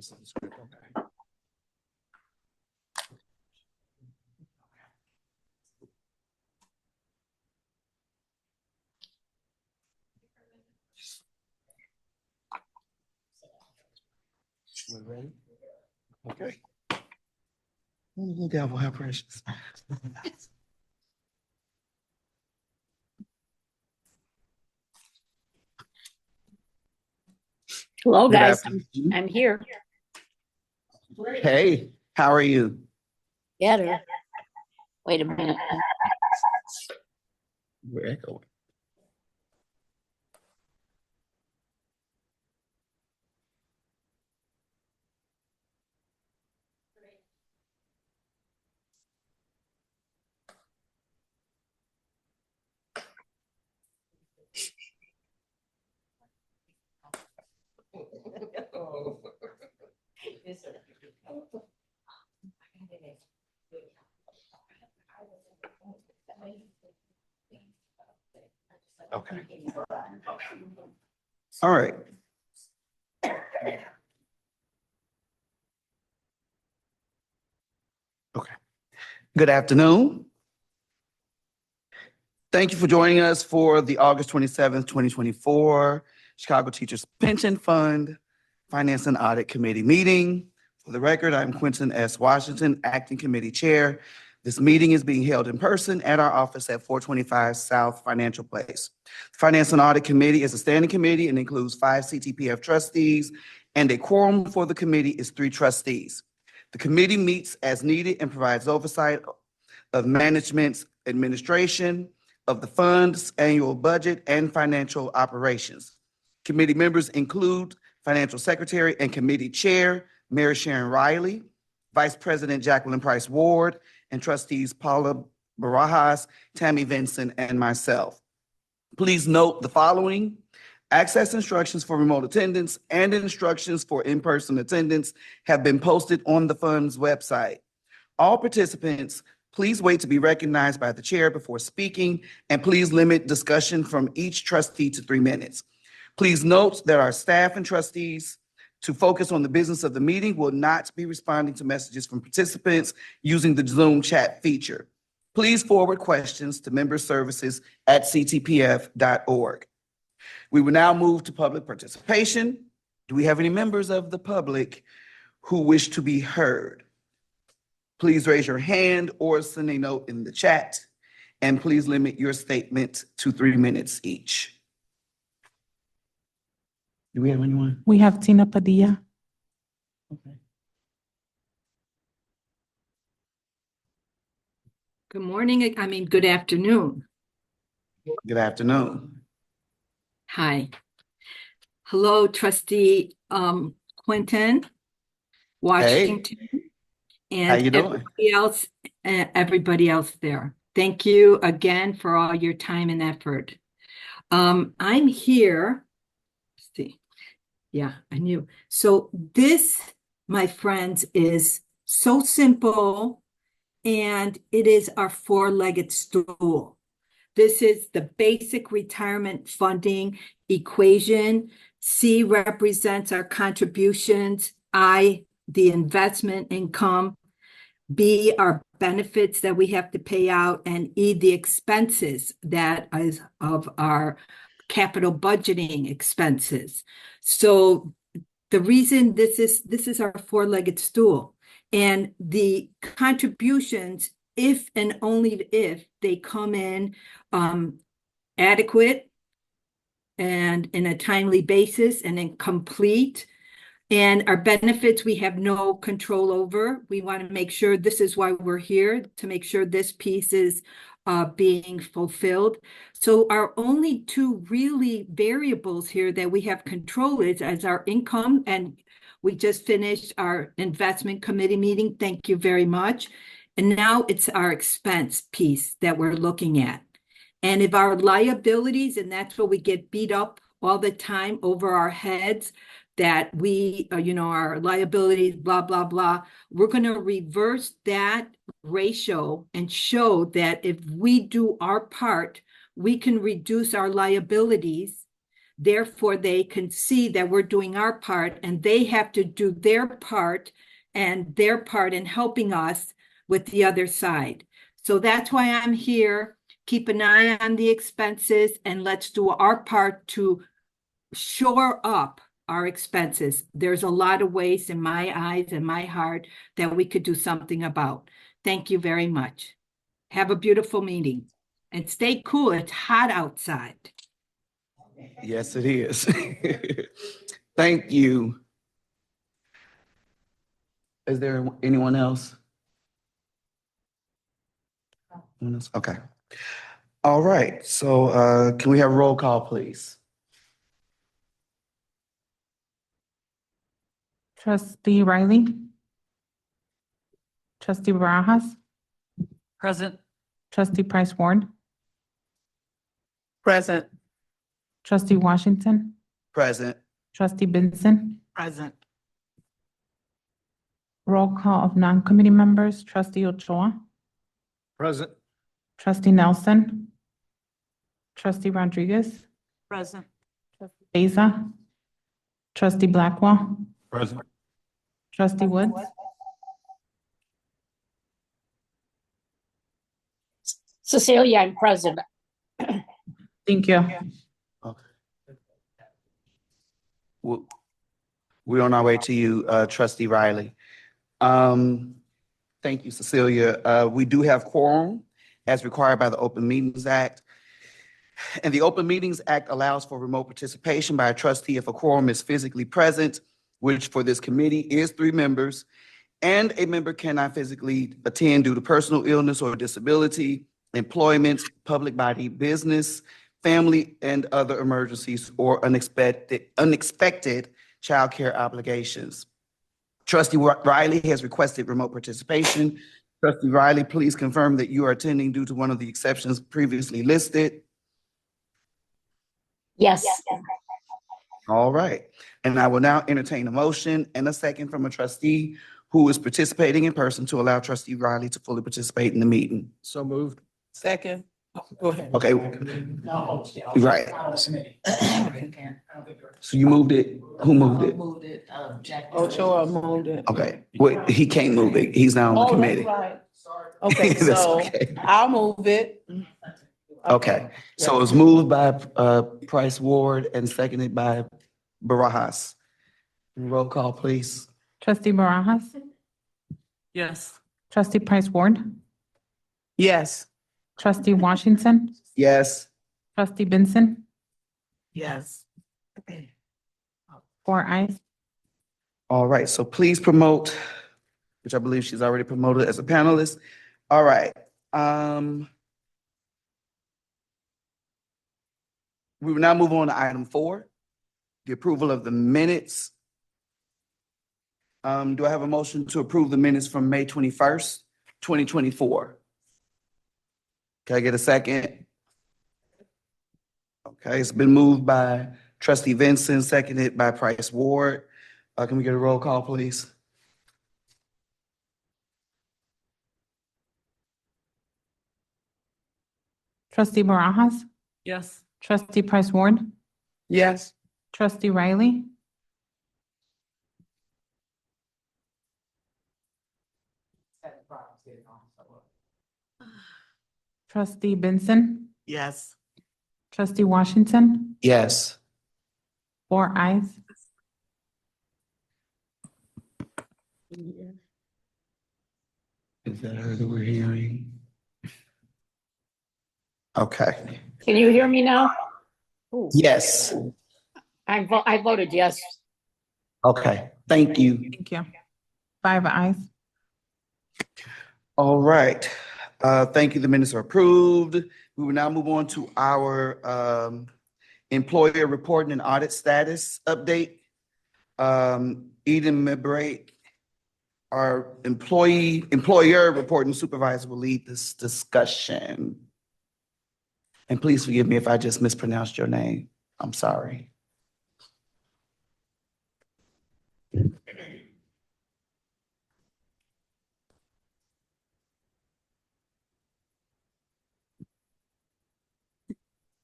This is the script, okay. We're ready? Okay. Oh, devil, how precious. Hello, Good guys. afternoon. I'm here. Hey, how are you? Better. Wait a minute. We're echoing. Okay. All right. Okay. Good afternoon. Thank you for joining us for the August 27th, 2024 Chicago Teachers Pension Fund Finance and Audit Committee meeting. For the record, I'm Quentin S. Washington, Acting Committee Chair. This meeting is being held in person at our office at 425 South Financial Place. The Finance and Audit Committee is a standing committee and includes 5 CTPF trustees, and a quorum for the committee is 3 trustees. The committee meets as needed and provides oversight of management's administration of the fund's annual budget and financial operations. Committee members include Financial Secretary and Committee Chair Mary Sharon Riley, Vice President Jacqueline Price Ward, and trustees Paula Barajas, Tammy Vincent, and myself. Please note the following: access instructions for remote attendance and instructions for in-person attendance have been posted on the fund's website. All participants, please wait to be recognized by the chair before speaking, and please limit discussion from each trustee to 3 minutes. Please note that our staff and trustees, to focus on the business of the meeting, will not be responding to messages from participants using the Zoom chat feature. Please forward questions to memberservices@ctpf.org. We will now move to public participation. Do we have any members of the public who wish to be heard? Please raise your hand or send a note in the chat, and please limit your statement to 3 minutes each. Do we have anyone? We have Tina Padilla. Okay. Good morning, good afternoon. Good afternoon. Hi. Hello, trustee Quentin Washington. Hey. How you doing? Everybody else there. Thank you again for all your time and effort. I'm here. Let's see. Yeah, I knew. So this, my friends, is so simple, and it is our 4-legged stool. This is the basic retirement funding equation. C represents our contributions. I, the investment income. B, our benefits that we have to pay out. And E, the expenses that is of our capital budgeting expenses. So the reason this is our 4-legged stool, and the contributions, if and only if they come in adequate and in a timely basis and in complete. And our benefits, we have no control over. We want to make sure, this is why we're here, to make sure this piece is being fulfilled. So our only 2 really variables here that we have control is as our income, and we just finished our investment committee meeting. Thank you very much. And now it's our expense piece that we're looking at. And if our liabilities, and that's what we get beat up all the time over our heads, that we, our liabilities, blah, blah, blah, we're going to reverse that ratio and show that if we do our part, we can reduce our liabilities. Therefore, they can see that we're doing our part, and they have to do their part in helping us with the other side. So that's why I'm here. Keep an eye on the expenses, and let's do our part to shore up our expenses. There's a lot of ways in my eyes and my heart that we could do something about. Thank you very much. Have a beautiful meeting and stay cool. It's hot outside. Yes, it is. Thank you. Is there anyone else? Anyone else? Okay. All right. So can we have a roll call, please? Trustee Riley? Trustee Barajas? Present. Trustee Price Ward? Present. Trustee Washington? Present. Trustee Benson? Present. Roll call of non-committee members. Trustee Ochoa? Present. Trustee Nelson? Trustee Rodriguez? Present. Trustee Beza? Trustee Blackwell? Present. Trustee Woods? Cecilia, I'm present. Thank you. Okay. We're on our way to you, Trustee Riley. Thank you, Cecilia. We do have quorum as required by the Open Meetings Act. And the Open Meetings Act allows for remote participation by a trustee if a quorum is physically present, which for this committee is 3 members, and a member cannot physically attend due to personal illness or disability, employment, public body business, family and other emergencies, or unexpected childcare obligations. Trustee Riley has requested remote participation. Trustee Riley, please confirm that you are attending due to one of the exceptions previously listed. Yes. All right. And I will now entertain a motion and a second from a trustee who is participating in person to allow Trustee Riley to fully participate in the meeting. So moved. Second. Go ahead. Okay. Right. So you moved it? Who moved it? Moved it, Jack. Ochoa moved it. Okay. Wait, he can't move it. He's not on the Oh, that's committee. right. Okay, That's so okay. I'll move it. Okay. So it was moved by Price Ward and seconded by Barajas. Roll call, please. Trustee Barajas? Yes. Trustee Price Ward? Yes. Trustee Washington? Yes. Trustee Benson? Yes. 4 ayes. All right. So please promote, which I believe she's already promoted as a panelist. All right. We will now move on to item 4, the approval of the minutes. Do I have a motion to approve the minutes from May 21st, 2024? Can I get a second? Okay, it's been moved by Trustee Vincent, seconded by Price Ward. Can we get a roll call, please? Trustee Barajas? Yes. Trustee Price Ward? Yes. Trustee Riley? Trustee Benson? Yes. Trustee Washington? Yes. 4 ayes. Is that her that we're hearing? Okay. Can you hear me now? Yes. I voted yes. Okay, thank you. Thank you. 5 ayes. All right. Thank you. The minutes are approved. We will now move on to our employer reporting and audit status update. Eden Mebray, our employer reporting supervisor, will lead this discussion. And please forgive me if I just mispronounced your name. I'm sorry.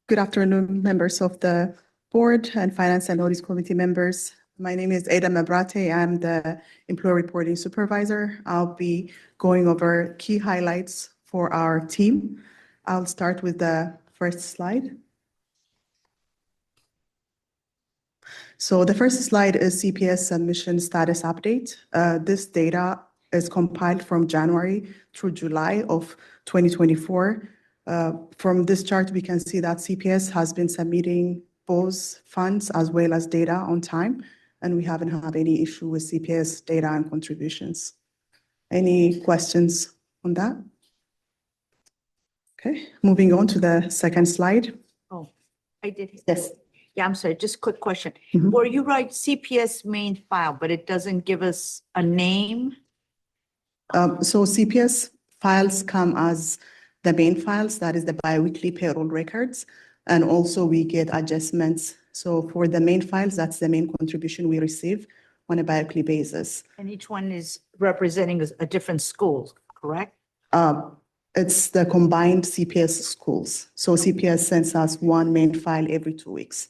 Good afternoon, members of the Board and Finance and Audit Committee members. My name is Ada Mabrate. I'm the Employee Reporting Supervisor. I'll be going over key highlights for our team. I'll start with the first slide. So the first slide is CPS submission status update. This data is compiled from January through July of 2024. From this chart, we can see that CPS has been submitting both funds as well as data on time, and we haven't had any issue with CPS data and contributions. Any questions on that? Okay, moving on to the second slide. Oh, I did. Yes. Yeah, I'm sorry, just a quick question. Mhm. Where you write CPS main file, but it doesn't give us a name? So CPS files come as the main files, that is the biweekly payroll records. And also we get adjustments. So for the main files, that's the main contribution we receive on a biweekly basis. And each one is representing a different school, correct? It's the combined CPS schools. So CPS sends us one main file every 2 weeks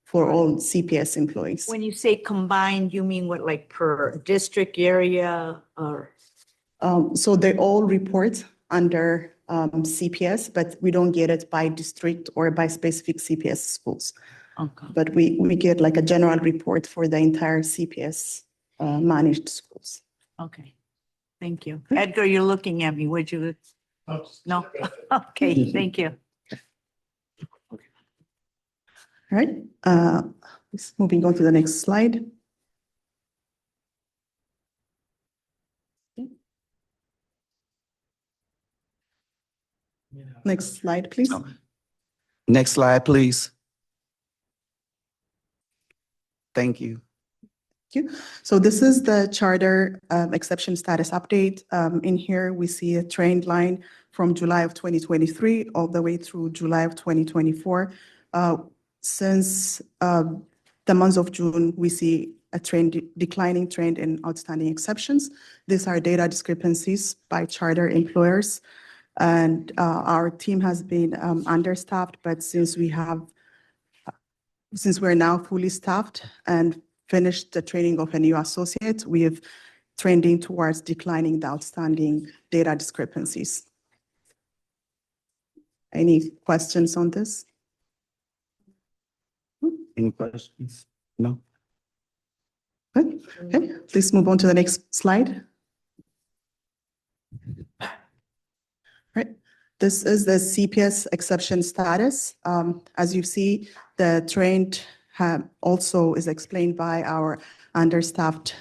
for all CPS employees. When you say combined, you mean what, like per district area or? So they all report under CPS, but we don't get it by district or by specific CPS schools. Okay. But we get like a general report for the entire CPS managed schools. Okay, thank you. Edgar, you're looking at me. Would you? No? Okay, thank you. All right, moving on to the next slide. Next slide, please. Next slide, please. Thank you. Thank you. So this is the charter exception status update. In here, we see a trend line from July of 2023 all the way through July of 2024. Since the month of June, we see a declining trend in outstanding exceptions. These are data discrepancies by charter employers. And our team has been understaffed, but since we're now fully staffed and finished the training of a new associate, we have trending towards declining the outstanding data discrepancies. Any questions on this? Any questions? No? Good. Okay, please move on to the next slide. Right. This is the CPS exception status. As you see, the trend also is explained by our understaffed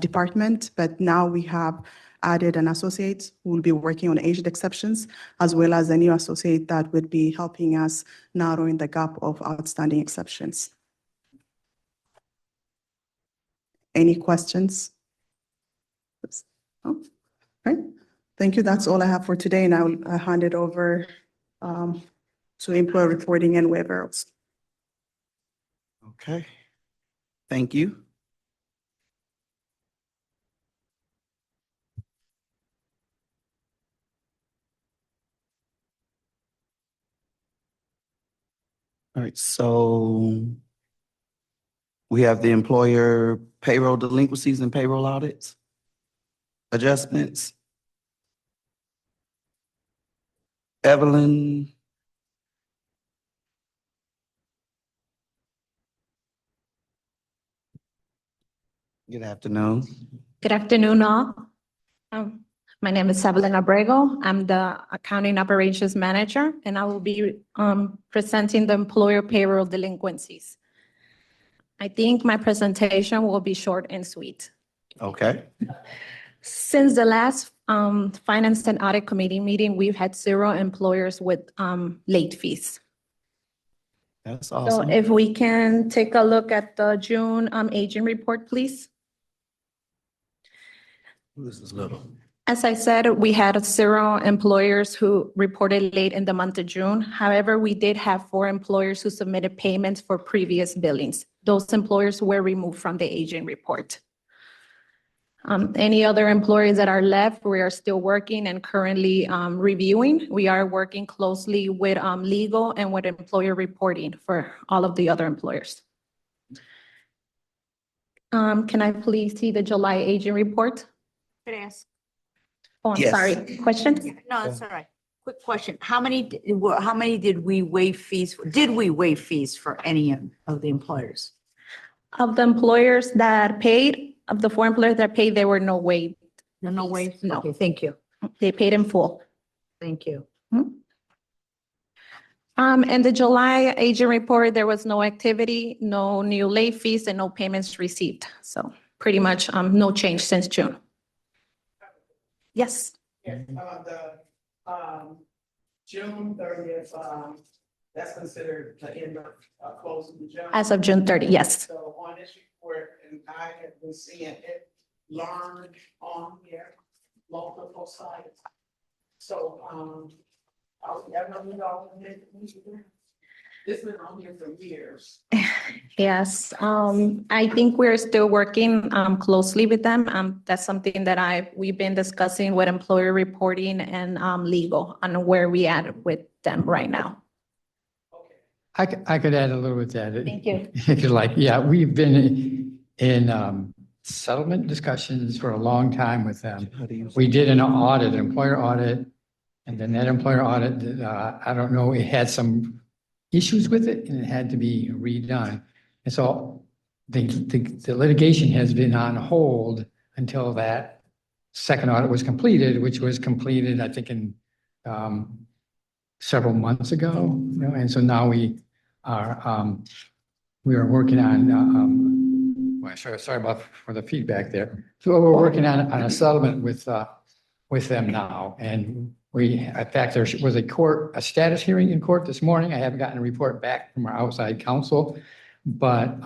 department, but now we have added an associate who will be working on aged exceptions, as well as a new associate that would be helping us narrowing the gap of outstanding exceptions. Any questions? Oh, right. Thank you. That's all I have for today, and I'll hand it over to employee reporting and waivers. Okay. Thank you. All right, so we have the employer payroll delinquencies and payroll audits, adjustments. Evelyn. Good afternoon. Good afternoon, all. My name is Evelyn Abrego. I'm the Accounting Operations Manager, and I will be presenting the employer payroll delinquencies. I think my presentation will be short and sweet. Okay. Since the last Finance and Audit Committee meeting, we've had 0 employers with late fees. That's So awesome. if we can take a look at the June aging report, please. This is little. As I said, we had 0 employers who reported late in the month of June. However, we did have 4 employers who submitted payments for previous billings. Those employers were removed from the aging report. Any other employees that are left, we are still working and currently reviewing. We are working closely with legal and with employer reporting for all of the other employers. Can I please see the July aging report? Could I ask? Oh, I'm Yes. sorry. Question? No, that's all right. Quick question. How many did we waive fees? Did we waive fees for any of the employers? Of the employers that paid, of the 4 employers that paid, there were no waived. No waive? No. Okay, thank you. They paid in full. Thank you. In the July aging report, there was no activity, no new late fees, and no payments received. So pretty much no change since June. Yes, June 30th, that's considered the end of closing the June. as of June 30, yes. So on this report, and I have been seeing it learned on here, multiple sites. So, this has been on here for years. Yes, I think we're still working closely with them. That's something that we've been discussing with employer reporting and legal on where we at with them right now. I could add a little bit to that. Thank you. If you like, yeah, we've been in settlement discussions for a long time with them. We did an audit, an employer audit, and then that employer audit, I don't know, it had some issues with it and it had to be redone. And so the litigation has been on hold until that second audit was completed, which was completed, I think, in several months ago. And so now we are working on, well, sorry about for the feedback there. So we're working on a settlement with them now. And in fact, there was a status hearing in court this morning. I haven't gotten a report back from our outside counsel, but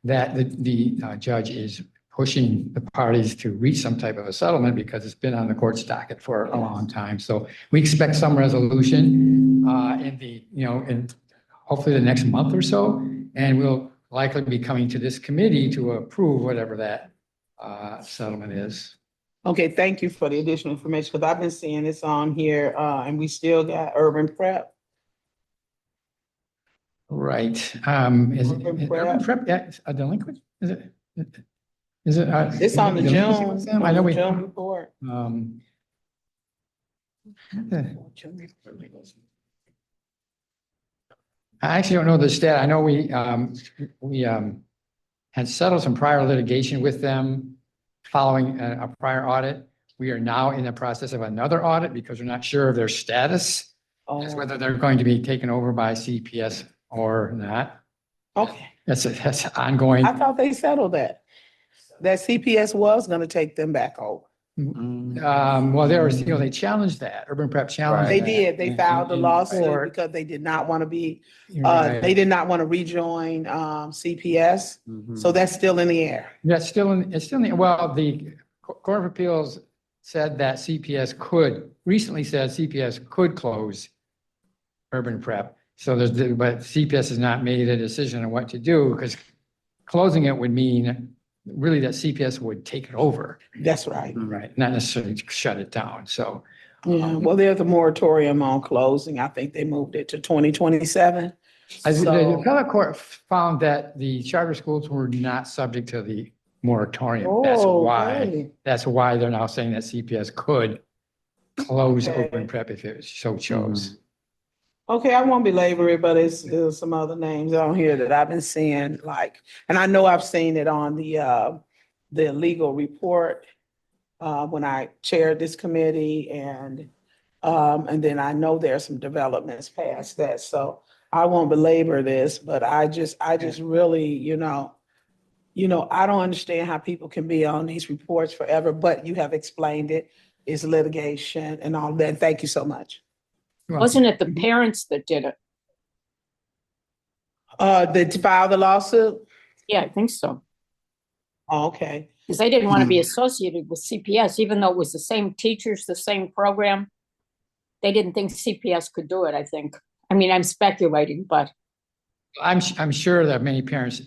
that the judge is pushing the parties to reach some type of a settlement because it's been on the court's docket for a long time. So we expect some resolution in hopefully the next month or so, and we'll likely be coming to this committee to approve whatever that settlement is. Okay, thank you for the additional information, because I've been seeing this on here, and we still got urban prep. Right. Is Urban prep. urban prep a delinquent? Is it? It's on the delinquency with them? I know we. June report. I actually don't know the stat. I know we had settled some prior litigation with them following a prior audit. We are now in the process of another audit because we're not sure of their status, as whether they're going to be taken over by CPS or not. Okay, That's ongoing. I thought they settled that. That CPS was gonna take them back over. Well, they challenged that. Urban Prep challenged. They that did, they in- filed a in lawsuit court. because they did not want to be, Right. they did not want to rejoin, CPS. So that's still in the air. That's it's still, well, the Court of Appeals said that recently said CPS could close Urban Prep. So but CPS has not made a decision on what to do because closing it would mean really that CPS would take it over. That's right. Right. Not necessarily shut it down. So, Yeah, well, there's a moratorium on closing. I think they moved it to 2027. the So, appellate court found that the charter schools were not subject to the moratorium. really? That's why they're now saying that CPS could close Okay. Open Prep if it so chose. Okay, I won't belabor it, but there's some other names on here that I've been seeing, like, and I know I've seen it on the legal report when I chaired this committee, and then I know there's some developments past that, so I won't belabor this, but I just really, I don't understand how people can be on these reports forever, but you have explained it, it's litigation and all that. Thank you so much. Wasn't it the parents that did it? Did you file the lawsuit? Yeah, I think so. Oh, okay. Because they didn't want to be associated with CPS, even though it was the same teachers, the same program. They didn't think CPS could do it, I think. I mean, I'm speculating, but I'm sure that many parents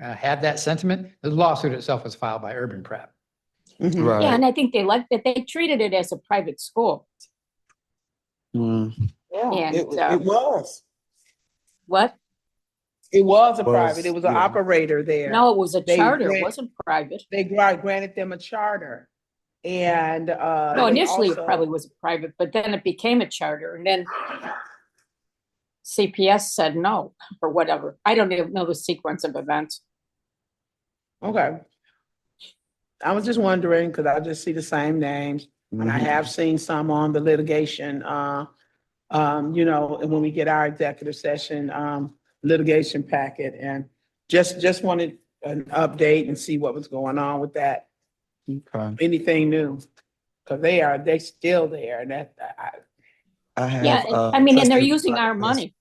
have that sentiment. The lawsuit itself was filed by Urban Prep. Mhm. Yeah, Right. and I think they liked that. They treated it as a private school. Mm. Yeah, And, it was. What? It was a Was, private, it was an yeah. operator there. No, it was a They charter. It grant- wasn't private. They granted them a charter. And No, they initially it also- probably was private, but then it became a charter, and then CPS said no, or whatever. I don't even know the sequence of events. Okay. I was just wondering, because I just see the same names, and I Mhm. have seen some on the litigation, you know, and when we get our executive session, litigation packet, and just wanted an update and see what was going on with that, Okay. anything new, because they still there, and that, I have. Yeah, I mean, and they're trustee using our Rodriguez.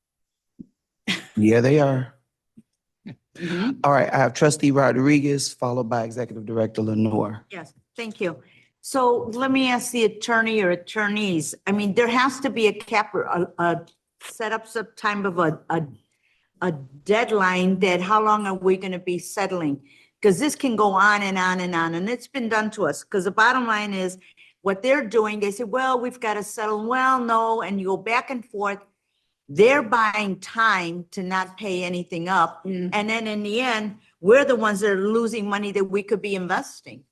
money. Yeah, they are. Mhm. All right, I have trustee Rodriguez, followed by executive director Lenore. Yes, thank you. So let me ask the attorney or attorneys, I mean, there has to be a cap, set up some time of a deadline that how long are we gonna be settling? Because this can go on and on and on, and it's been done to us, because the bottom line is, what they're doing, they say, well, we've got to settle, well, no, and you go back and forth. They're buying time to not pay anything up, Mm. and then in the end, we're the ones that are losing money that we could be investing.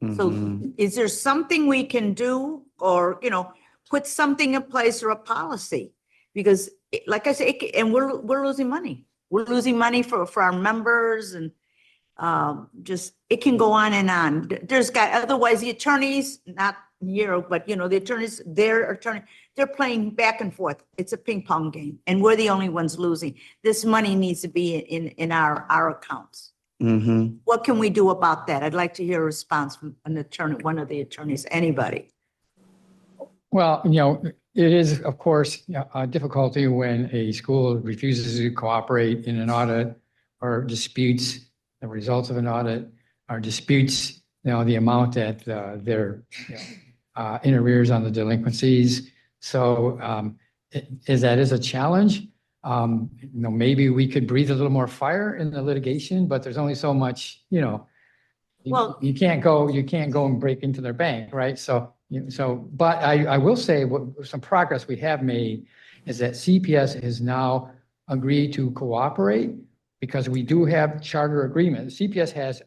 So Mhm. is there something we can do, or, you know, put something in place or a policy? Because like I say, and we're losing money. We're losing money for our members, and just, it can go on and on. There's got, otherwise the attorneys, not here, but you know, the attorneys, they're playing back and forth. It's a ping pong game, and we're the only ones losing. This money needs to be in our accounts. Mhm. What can we do about that? I'd like to hear a response from an attorney, one of the attorneys, anybody. Well, you know, it is, of course, a difficulty when a school refuses to cooperate in an audit or disputes the results of an audit, or disputes, you know, the amount that they're, you know, in arrears on the delinquencies. So that is a challenge. You know, maybe we could breathe a little more fire in the litigation, but there's only so much, you know, Well- you can't go and break into their bank, right? But I will say some progress we have made is that CPS has now agreed to cooperate, because we do have charter agreements. CPS has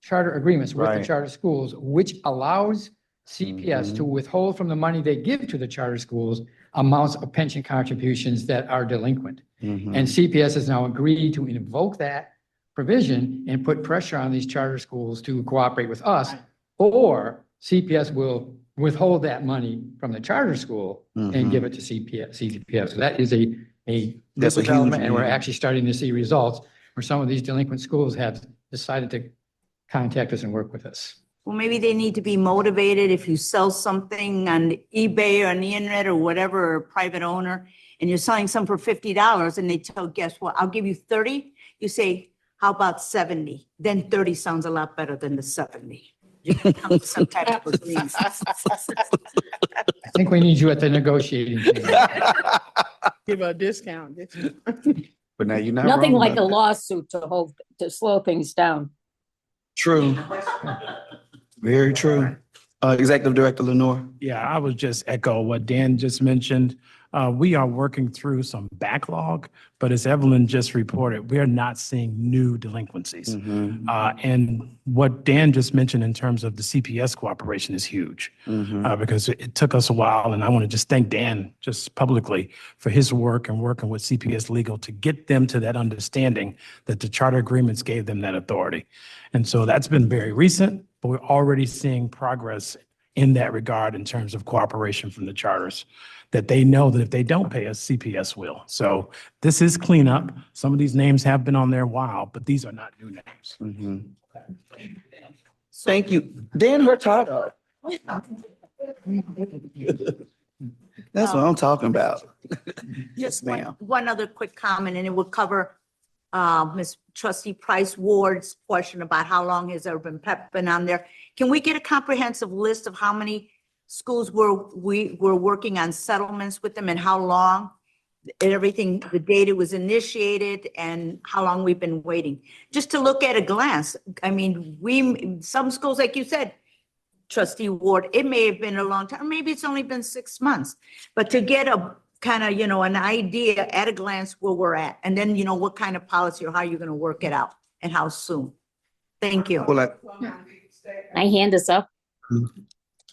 charter agreements with the Right. charter schools, which allows CPS to withhold from the money they give to the charter schools amounts of pension contributions that are delinquent. Mhm. And CPS has now agreed to invoke that provision and put pressure on these charter schools to cooperate with us, or CPS will withhold that money from the charter school and give it to CTPF. So that is a good That's a huge development, and we're win. actually starting to see results where some of these delinquent schools have decided to contact us and work with us. Well, maybe they need to be motivated. If you sell something on eBay or on the internet or whatever, or private owner, and you're selling some for $50, and they tell, guess what, I'll give you 30. You say, how about 70? Then 30 sounds a lot better than the 70. You can come to some type of agreement. I think we need you at the negotiating table. Give a discount. But now you're not Nothing wrong like a about that. lawsuit to slow things down. True. Very true. Executive director Lenore. Yeah, I would just echo what Dan just mentioned. We are working through some backlog, but as Evelyn just reported, we are not seeing new delinquencies. Mhm. And what Dan just mentioned in terms of the CPS cooperation is huge, Mhm. because it took us a while, and I want to just thank Dan just publicly for his work and working with CPS Legal to get them to that understanding that the charter agreements gave them that authority. And so that's been very recent, but we're already seeing progress in that regard in terms of cooperation from the charters, that they know that if they don't pay us, CPS will. So this is cleanup. Some of these names have been on there a while, but these are not new names. Mhm. Thank you. Dan Hurtado. That's what I'm talking about. Yes, ma'am. One other quick comment, and it will cover Ms. Trustee Price Ward's question about how long has Urban Pep been on there. Can we get a comprehensive list of how many schools we were working on settlements with them, and how long, everything, the date it was initiated, and how long we've been waiting? Just to look at a glance. I mean, some schools, like you said, trustee Ward, it may have been a long time, maybe it's only been 6 months. But to get a kind of, an idea at a glance where we're at, and then, what kind of policy or how you're gonna work it out and how soon. Thank you. Well, My hand is up.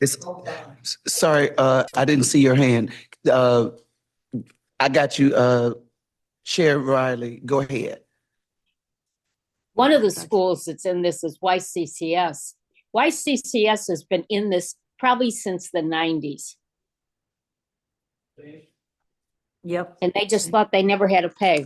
it's, sorry, I didn't see your hand. I got you, Chair Riley, go ahead. One of the schools that's in this is YCCS. YCCS has been in this probably since the 90s, Yep. and they just thought they never had to pay.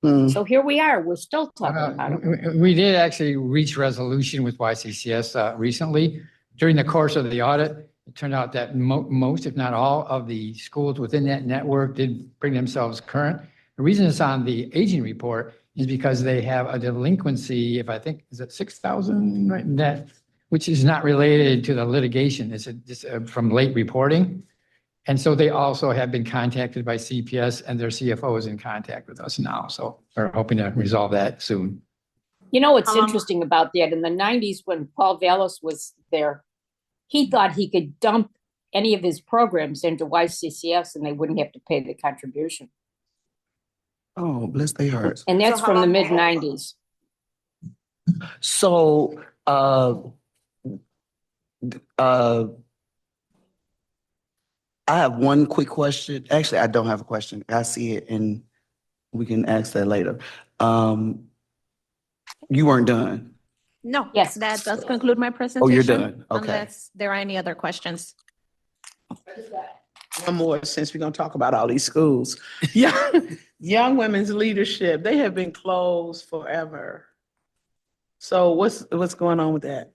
Hmm. So here we are, we're still talking about it. We did actually reach resolution with YCCS recently. During the course of the audit, it turned out that most, if not all, of the schools within that network did bring themselves current. The reason it's on the aging report is because they have a delinquency, if I think, is it 6,000 right in that, which is not related to the litigation. It's just from late reporting. And so they also have been contacted by CPS, and their CFO is in contact with us now. So we're hoping to resolve that soon. You know what's interesting about that? In the 90s, when Paul Vallis was there, he thought he could dump any of his programs into YCCS and they wouldn't have to pay the contribution. Oh, bless their hearts. And that's So how from the long- mid 90s. So, I have one quick question. Actually, I don't have a question. I see it and we can ask that later. You weren't done. No. Yes. That does conclude my presentation. Oh, you're done. Okay. Unless there are any other questions. One more, since we're gonna talk about all these schools. Young Women's Leadership, they have been closed forever. So what's going on with that?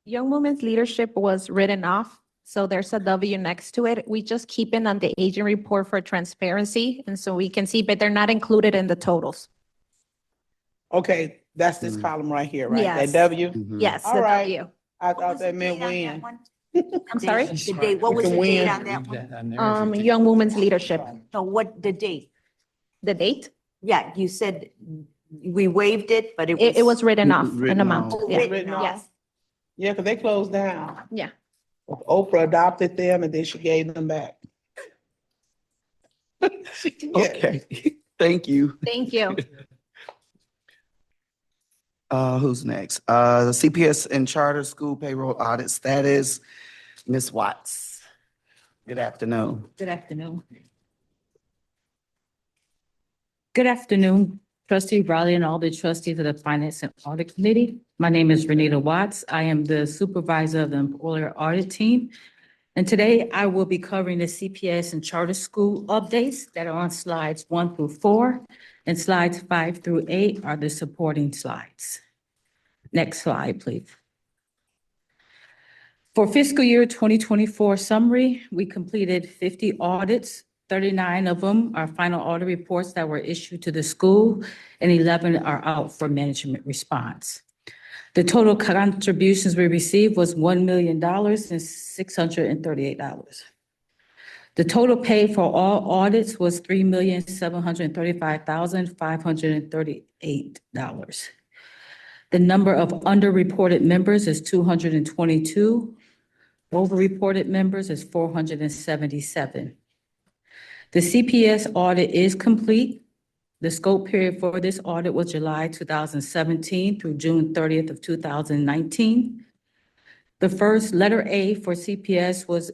Young Women's Leadership was written off, so there's a W next to it. We just keep it on the aging report for transparency, and so we can see, but they're not included in the totals. Okay, that's this column right here, right? That Yes. W? Mhm. Yes, All the right. W. I What thought was the that meant date on that when. one? I'm sorry? The date, what We was can the date win. on that one? Young Women's Leadership. No, what, the date? The date? Yeah, you said we waived it, but It was written off, Written an amount. off. Yeah. Written off? Yes, Yeah, because they closed down. yeah. Oprah adopted them and then she gave them back. Okay, thank you. Thank you. Who's next? The CPS and charter school payroll audit status, Ms. Watts. Good afternoon. Good afternoon. Good afternoon, trustee Riley and all the trustees of the Finance and Audit Committee. My name is Renita Watts. I am the supervisor of the employer audit team. And today I will be covering the CPS and charter school updates that are on slides 1 through 4, and slides 5 through 8 are the supporting slides. Next slide, please. For fiscal year 2024 summary, we completed 50 audits. 39 of them are final audit reports that were issued to the school, and 11 are out for management response. The total contributions we received was $1 million and $638. The total paid for all audits was $3,735,538. The number of underreported members is 222. Overreported members is 477. The CPS audit is complete. The scope period for this audit was July 2017 through June 30th of 2019. The first letter A for CPS was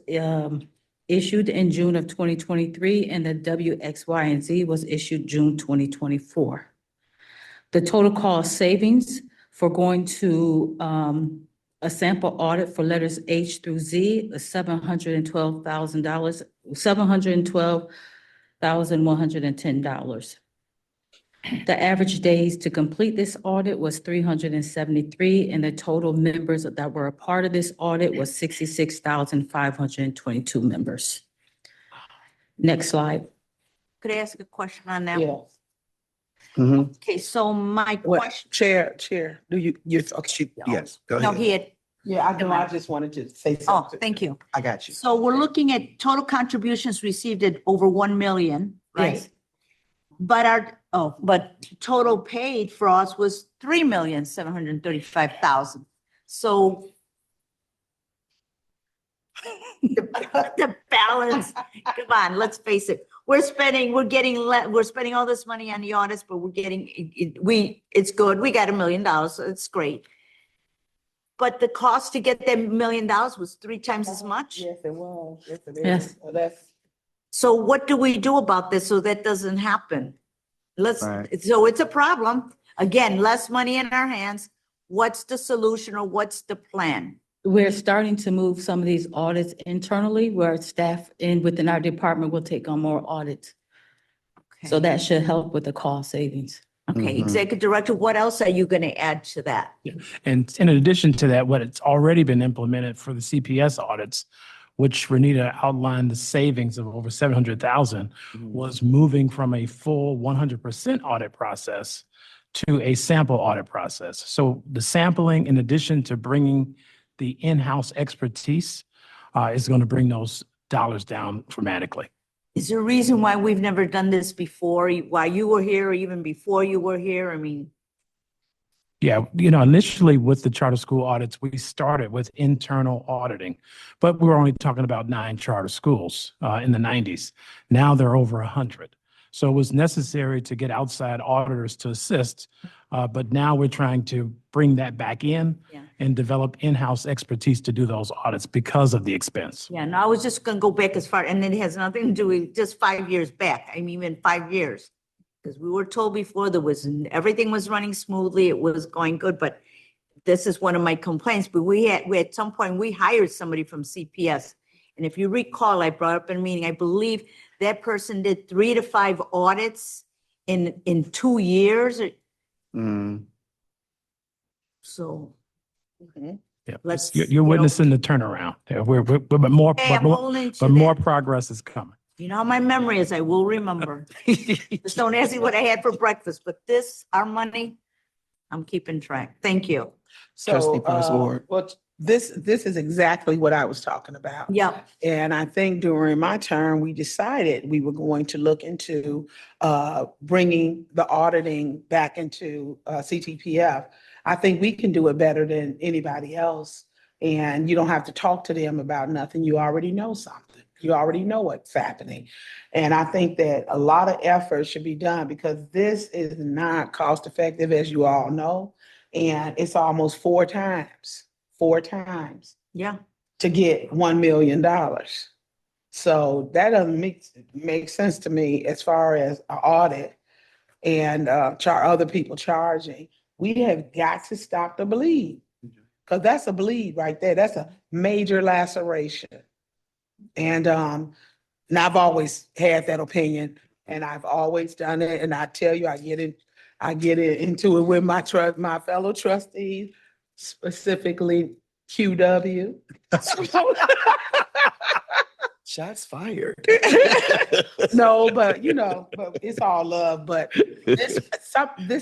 issued in June of 2023, and the W, X, Y, and Z was issued June 2024. The total cost savings for going to a sample audit for letters H through Z is $712,000, $712,110. The average days to complete this audit was 373, and the total members that were a part of this audit was 66,522 members. Next slide. Could I ask a question on that? Yeah. Mhm. Okay, so my What, question, Chair, you're, okay. Yes, go no, ahead. he had, Yeah, I know, I just wanted to say oh, something. thank you. I got you. So we're looking at total contributions received at over 1 million, right? Yes. But Oh, but total paid for us was 3,735,000. So the balance, come on, let's face it. We're spending all this money on the audits, but we're getting, it's good. We got $1 million, so it's great. But the cost to get that $1 million was 3 times as much. Yes, it was. Yes, it is. Yes. So that's, So what do we do about this so that doesn't happen? Right. So it's a problem. Again, less money in our hands. What's the solution or what's the plan? We're starting to move some of these audits internally where staff within our department will take on more audits. So that should help with the cost savings. Okay, Mhm. Executive Director, what else are you going to add to that? And in addition to that, what it's already been implemented for the CPS audits, which Renita outlined the savings of over 700,000, was moving from a full 100% audit process to a sample audit process. So the sampling, in addition to bringing the in-house expertise, is going to bring those dollars down dramatically. Is there a reason why we've never done this before, while you were here, or even before you were here? I mean, Yeah, initially with the charter school audits, we started with internal auditing, but we were only talking about 9 charter schools in the 90s. Now there are over 100. So it was necessary to get outside auditors to assist, but now we're trying to bring that back in Yeah. and develop in-house expertise to do those audits because of the expense. yeah, no, I was just going to go back as far, and it has nothing to do with just 5 years back. I mean, even 5 years. Because we were told before everything was running smoothly, it was going good, but this is one of my complaints. But we at some point, we hired somebody from CPS. And if you recall, I brought up in a meeting, I believe that person did 3 to 5 audits in 2 years. Mm. So. Yeah, Let's, you're you know- witnessing the turnaround. Yeah, but more, Hey, I'm holding to but more that. progress is coming. You know how my memory is, I will remember. Just don't ask me what I had for breakfast, but our money, I'm keeping track. Thank you. Trustee so, Price Ward. well, this is exactly what I was talking about. Yeah, And I think during my term, we decided we were going to look into bringing the auditing back into CTPF. I think we can do it better than anybody else. And you don't have to talk to them about nothing. You already know something. You already know what's happening. And I think that a lot of effort should be done because this is not cost effective, as you all know. And it's almost 4 times yeah. to get $1 million. So that doesn't make sense to me as far as an audit and other people charging. We have got to stop the bleed because that's a bleed right there. That's a major laceration. And I've always had that opinion and I've always done it. And I tell you, I get into it with my fellow trustees, specifically QW. Shots fired. No, but but it's all love. But something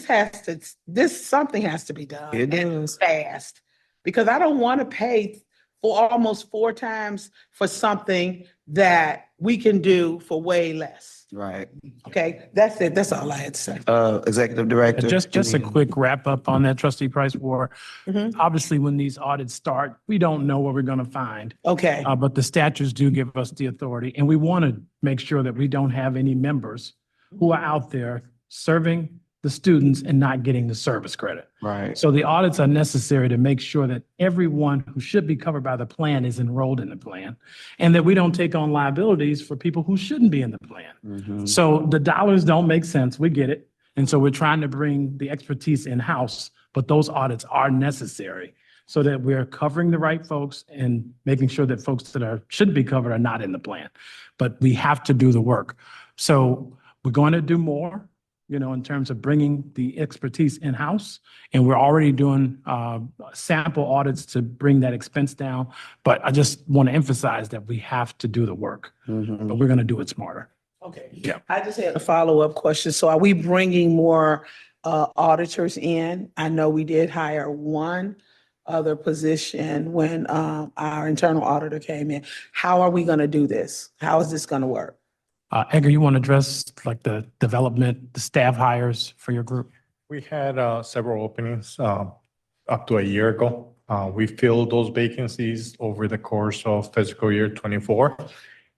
has to be done. It and does. fast because I don't want to pay for almost 4 times for something that we can do for way less. Right. Okay, that's it. That's all I had to say. Executive Director. Just a quick wrap up on that, Trustee Price Ward. Mhm. Obviously, when these audits start, we don't know what we're going to find. Okay, But the statutes do give us the authority, and we want to make sure that we don't have any members who are out there serving the students and not getting the service credit. Right. So the audits are necessary to make sure that everyone who should be covered by the plan is enrolled in the plan, and that we don't take on liabilities for people who shouldn't be in the plan. Mhm. So the dollars don't make sense. We get it. And so we're trying to bring the expertise in-house, but those audits are necessary so that we're covering the right folks and making sure that folks that should be covered are not in the plan. But we have to do the work. So we're going to do more, in terms of bringing the expertise in-house. And we're already doing sample audits to bring that expense down. But I just want to emphasize that we have to do the work, Mhm. but we're going to do it smarter. okay. Yeah. I just had a follow-up question. So are we bringing more auditors in? I know we did hire one other position when our internal auditor came in. How are we going to do this? How is this going to work? Edgar, you want to address like the development, the staff hires for your group? We had several openings up to a year ago. We filled those vacancies over the course of fiscal year 24.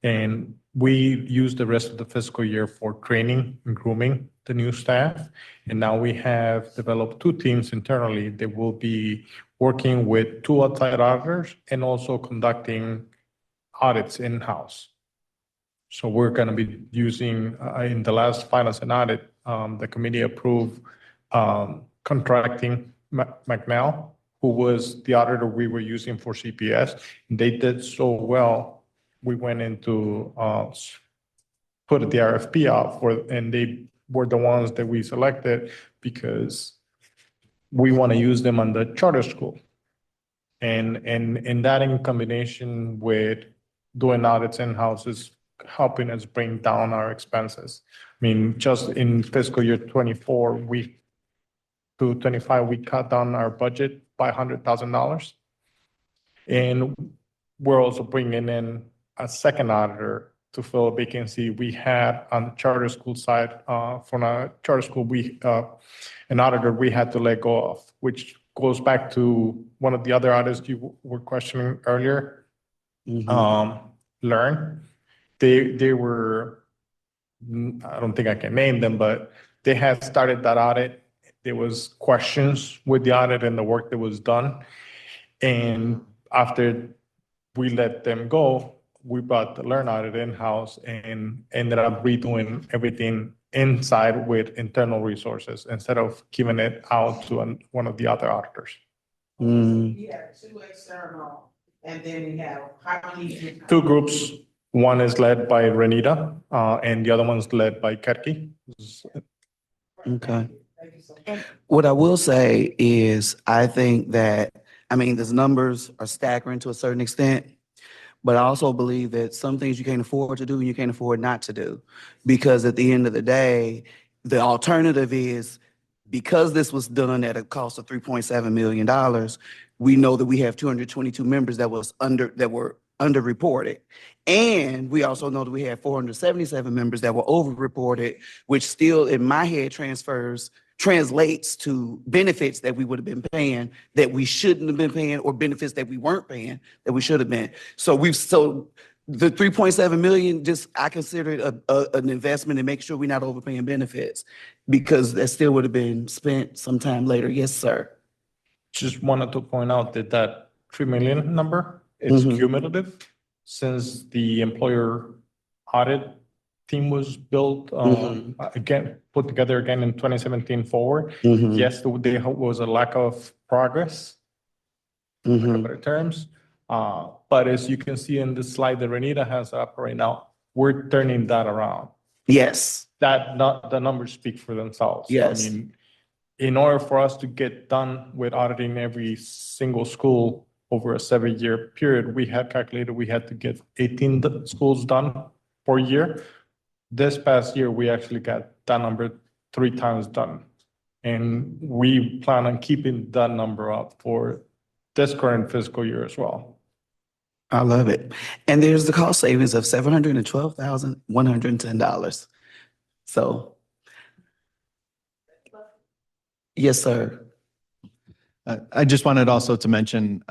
And we used the rest of the fiscal year for training and grooming the new staff. And now we have developed two teams internally that will be working with two outside auditors and also conducting audits in-house. So we're going to be using, in the last Finance and Audit, the committee approved contracting McNeil, who was the auditor we were using for CPS. They did so well, we went into put the RFP out for, and they were the ones that we selected because we want to use them on the charter school. And that in combination with doing audits in-house is helping us bring down our expenses. I mean, just in fiscal year 24, to 25, we cut down our budget by $100,000. And we're also bringing in a second auditor to fill a vacancy we had on the charter school side. From a charter school, an auditor we had to let go of, which goes back to one of the other auditors you were questioning earlier. Learn. They were, I don't think I can name them, but they had started that audit. There was questions with the audit and the work that was done. And after we let them go, we brought the Learn audit in-house and ended up redoing everything inside with internal resources instead of giving it out to one of the other auditors. Yeah, two external, and then we have how many? Two groups. One is led by Renita, and the other one's led by Kerki. Okay. What I will say is, I think that, I mean, those numbers are staggering to a certain extent, but I also believe that some things you can't afford to do and you can't afford not to do. Because at the end of the day, the alternative is, because this was done at a cost of $3.7 million, we know that we have 222 members that were underreported. And we also know that we have 477 members that were overreported, which still in my head translates to benefits that we would have been paying that we shouldn't have been paying, or benefits that we weren't paying that we should have been. So the 3.7 million, just I consider it an investment and make sure we're not overpaying benefits, because that still would have been spent sometime later. Yes, sir. Just wanted to point out that 3 million number, it's cumulative since the employer audit team was built, put together again in 2017 forward. Yes, there was a lack of progress, in better terms. But as you can see in the slide that Renita has up right now, we're turning that around. Yes. The numbers speak for themselves. Yes. I mean, in order for us to get done with auditing every single school over a 7-year period, we had calculated we had to get 18 schools done per year. This past year, we actually got that number 3 times done. And we plan on keeping that number up for this current fiscal year as well. I love it. And there's the cost savings of $712,110. So, yes, sir. I just wanted also to mention,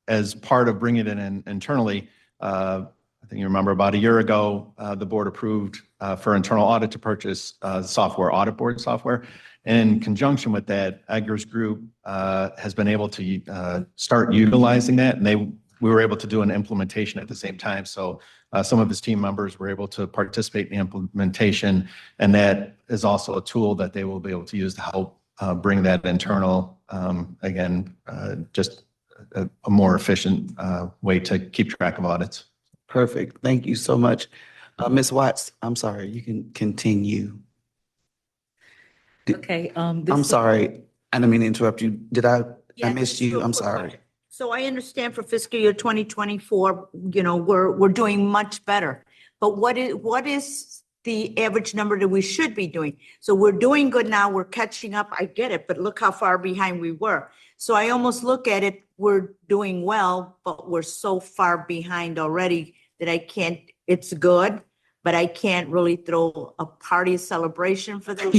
as part of bringing it in internally, I think you remember about a year ago, the board approved for internal audit to purchase software, audit board software. In conjunction with that, Edgar's group has been able to start utilizing that, and we were able to do an implementation at the same time. So some of his team members were able to participate in the implementation, and that is also a tool that they will be able to use to help bring that internal, just a more efficient way to keep track of audits. Perfect. Thank you so much. Ms. Watts, I'm sorry, you can continue. Okay. I'm sorry. I didn't mean to interrupt you. I Yeah, missed just you. real I'm quick sorry. question. So I understand for fiscal year 2024, we're doing much better. But what is the average number that we should be doing? So we're doing good now, we're catching up, I get it, but look how far behind we were. So I almost look at it, we're doing well, but we're so far behind already that it's good, but I can't really throw a party celebration for them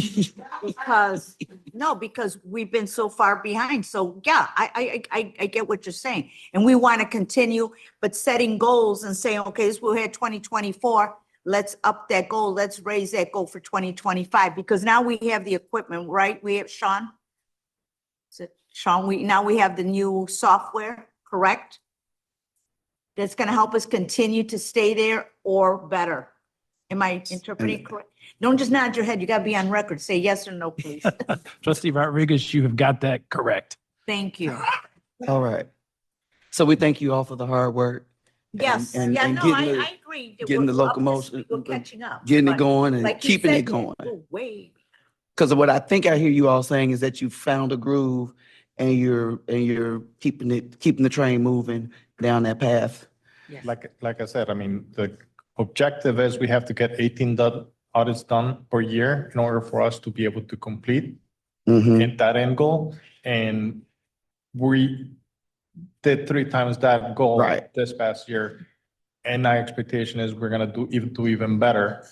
because, no, because we've been so far behind. So yeah, I get what you're saying. And we want to continue, but setting goals and saying, okay, this we're here 2024, let's up that goal. Let's raise that goal for 2025, because now we have the equipment, right? We have Sean. Is it Sean? Now we have the new software, correct? That's going to help us continue to stay there or better. Am I interpreting correct? Don't just nod your head. You got to be on record. Say yes or no, please. Trustee Rodriguez, you have got that correct. Thank you. All right. So we thank you all for the hard work. Yes, and yeah, no, getting the- I agree. that getting the we're up to locomotion, speed, we're catching up. getting it But going and like you keeping it said, going. we're way. Because what I think I hear you all saying is that you found a groove and you're keeping the train moving down that path. Like I said, I mean, the objective is we have to get 18 audits done per year in order for us to be able to complete Mhm. in that end goal. And we did 3 times that goal Right. this past year. And our expectation is we're gonna do even better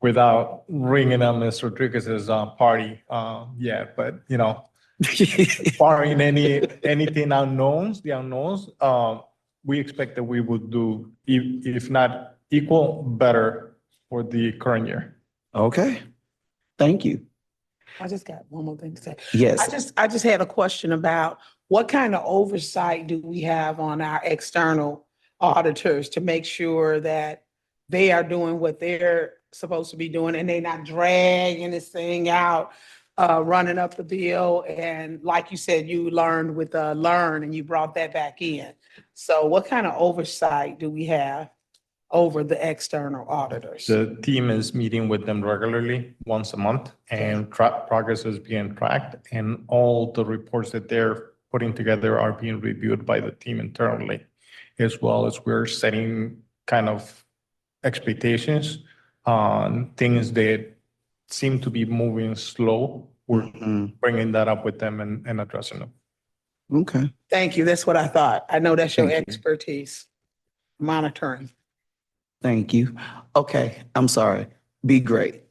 without ringing up Mr. Rodriguez's party yet. But you know, barring anything unknowns, we expect that we would do, if not equal, better for the current year. Okay. Thank you. I just got one more thing to say. Yes. I just had a question about what kind of oversight do we have on our external auditors to make sure that they are doing what they're supposed to be doing and they're not dragging this thing out, running up the bill. And like you said, you learned with Learn and you brought that back in. So what kind of oversight do we have over the external auditors? The team is meeting with them regularly, once a month, and progress is being tracked, and all the reports that they're putting together are being reviewed by the team internally, as well as we're setting kind of expectations on things that seem to be moving slow. We're Mhm. bringing that up with them and addressing them. Okay. Thank you. That's what I thought. I know that's your Thank you. expertise, monitoring. Thank you. Okay. I'm sorry. Be great.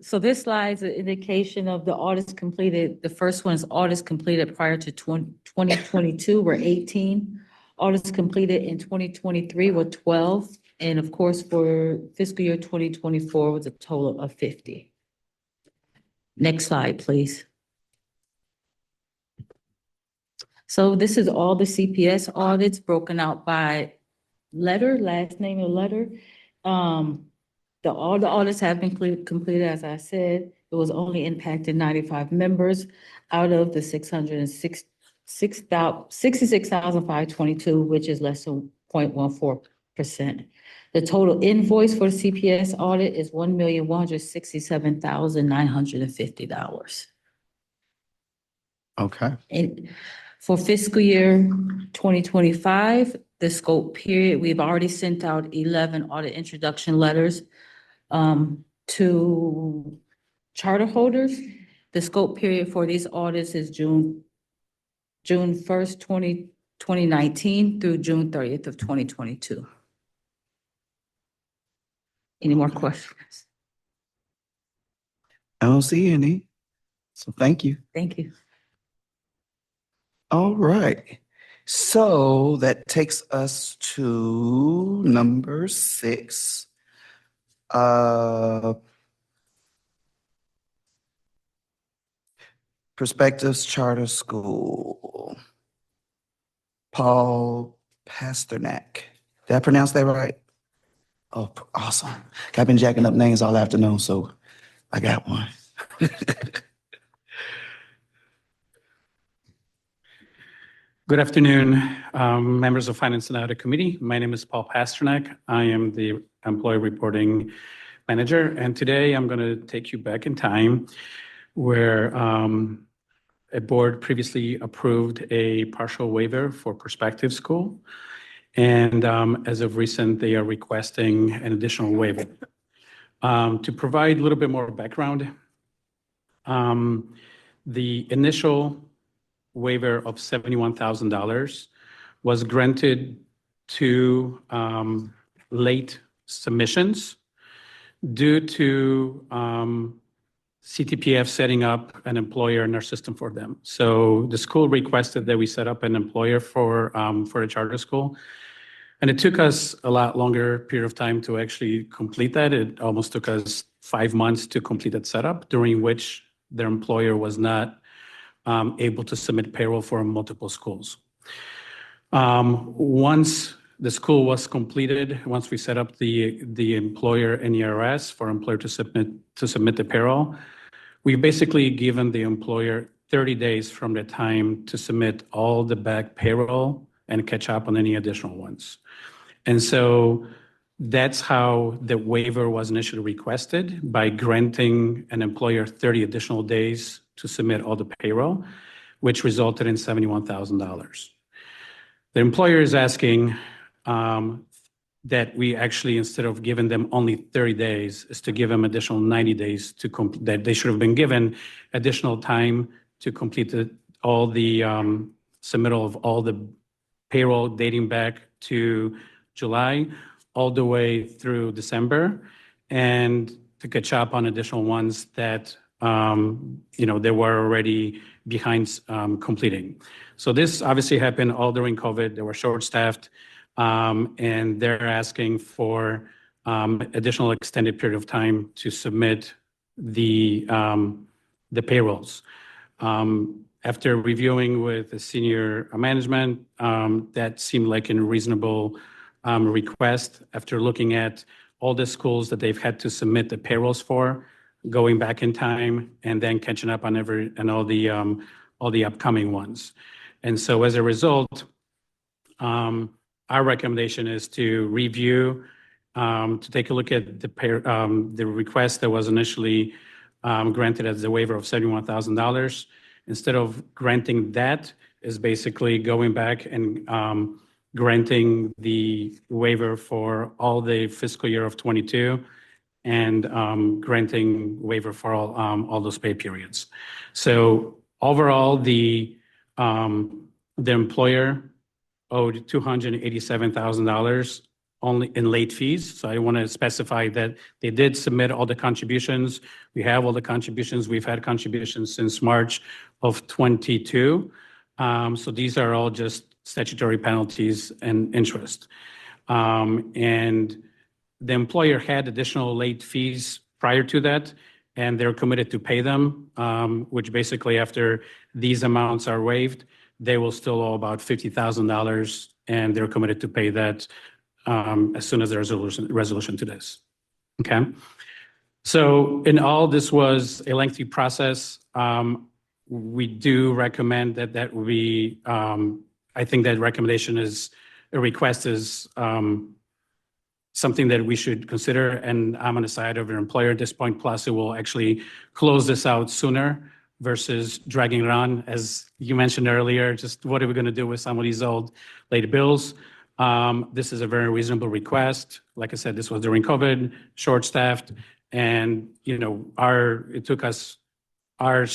So this slide is an indication of the audits completed. The first one is audits completed prior to 2022 were 18. Audits completed in 2023 were 12. And of course, for fiscal year 2024 was a total of 50. Next slide, please. So this is all the CPS audits broken out by letter, last name and letter. All the audits have been completed, as I said. It was only impacted 95 members out of the 66,522, which is less than 0.14%. The total invoice for the CPS audit is $1,167,950. Okay. And for fiscal year 2025, the scope period, we've already sent out 11 audit introduction letters to charter holders. The scope period for these audits is June 1st, 2019 through June 30th of 2022. Any more questions? I don't see any. So thank you. Thank you. All right. So that takes us to number 6. Perspectives Charter School. Paul Pasternak. Did I pronounce that right? Oh, awesome. I've been jacking up names all afternoon, so I got one. Good afternoon, members of Finance and Audit Committee. My name is Paul Pasternak. I am the Employee Reporting Manager, and today I'm going to take you back in time where a board previously approved a partial waiver for Perspective School. And as of recent, they are requesting an additional waiver. To provide a little bit more background, the initial waiver of $71,000 was granted to late submissions due to CTPF setting up an employer in our system for them. So the school requested that we set up an employer for a charter school. And it took us a lot longer period of time to actually complete that. It almost took us 5 months to complete that setup, during which their employer was not able to submit payroll for multiple schools. Once the school was completed, once we set up the employer NERS for employer to submit the payroll, we've basically given the employer 30 days from the time to submit all the back payroll and catch up on any additional ones. And so that's how the waiver was initially requested, by granting an employer 30 additional days to submit all the payroll, which resulted in $71,000. The employer is asking that we actually, instead of giving them only 30 days, is to give them additional 90 days that they should have been given additional time to complete all the submittal of all the payroll dating back to July, all the way through December, and to catch up on additional ones that they were already behind completing. So this obviously happened all during COVID. They were short-staffed, and they're asking for additional extended period of time to submit the payrolls. After reviewing with the senior management, that seemed like a reasonable request. After looking at all the schools that they've had to submit the payrolls for, going back in time, and then catching up on all the upcoming ones. And so as a result, our recommendation is to review, to take a look at the request that was initially granted as a waiver of $71,000. Instead of granting that, is basically going back and granting the waiver for all the fiscal year of 22, and granting waiver for all those pay periods. So overall, the employer owed $287,000 only in late fees. So I want to specify that they did submit all the contributions. We have all the contributions. We've had contributions since March of 22. So these are all just statutory penalties and interest. And the employer had additional late fees prior to that, and they're committed to pay them, which basically, after these amounts are waived, they will still owe about $50,000, and they're committed to pay that as soon as there's a resolution to this. Okay. So in all, this was a lengthy process. We do recommend that we, I think that recommendation is, a request is something that we should consider, and I'm on the side of an employer at this point. Plus, it will actually close this out sooner versus dragging it on. As you mentioned earlier, just what are we going to do with some of these old late bills? This is a very reasonable request. Like I said, this was during COVID, short-staffed, and it took us our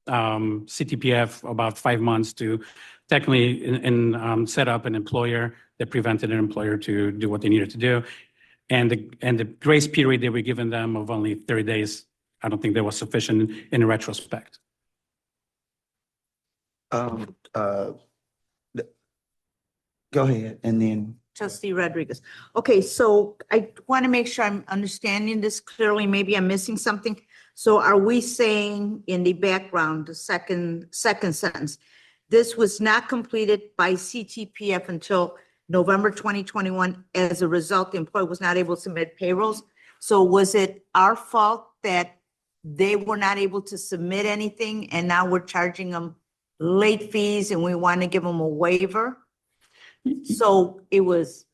CTPF about 5 months to technically set up an employer that prevented an employer to do what they needed to do. And the grace period that we given them of only 30 days, I don't think that was sufficient in retrospect. Go ahead, and then. Trustee Rodriguez. Okay, so I want to make sure I'm understanding this clearly. Maybe I'm missing something. So are we saying in the background, the second sentence, this was not completed by CTPF until November 2021. As a result, the employee was not able to submit payrolls. So was it our fault that they were not able to submit anything, and now we're charging them late fees and we want to give them a waiver? So it was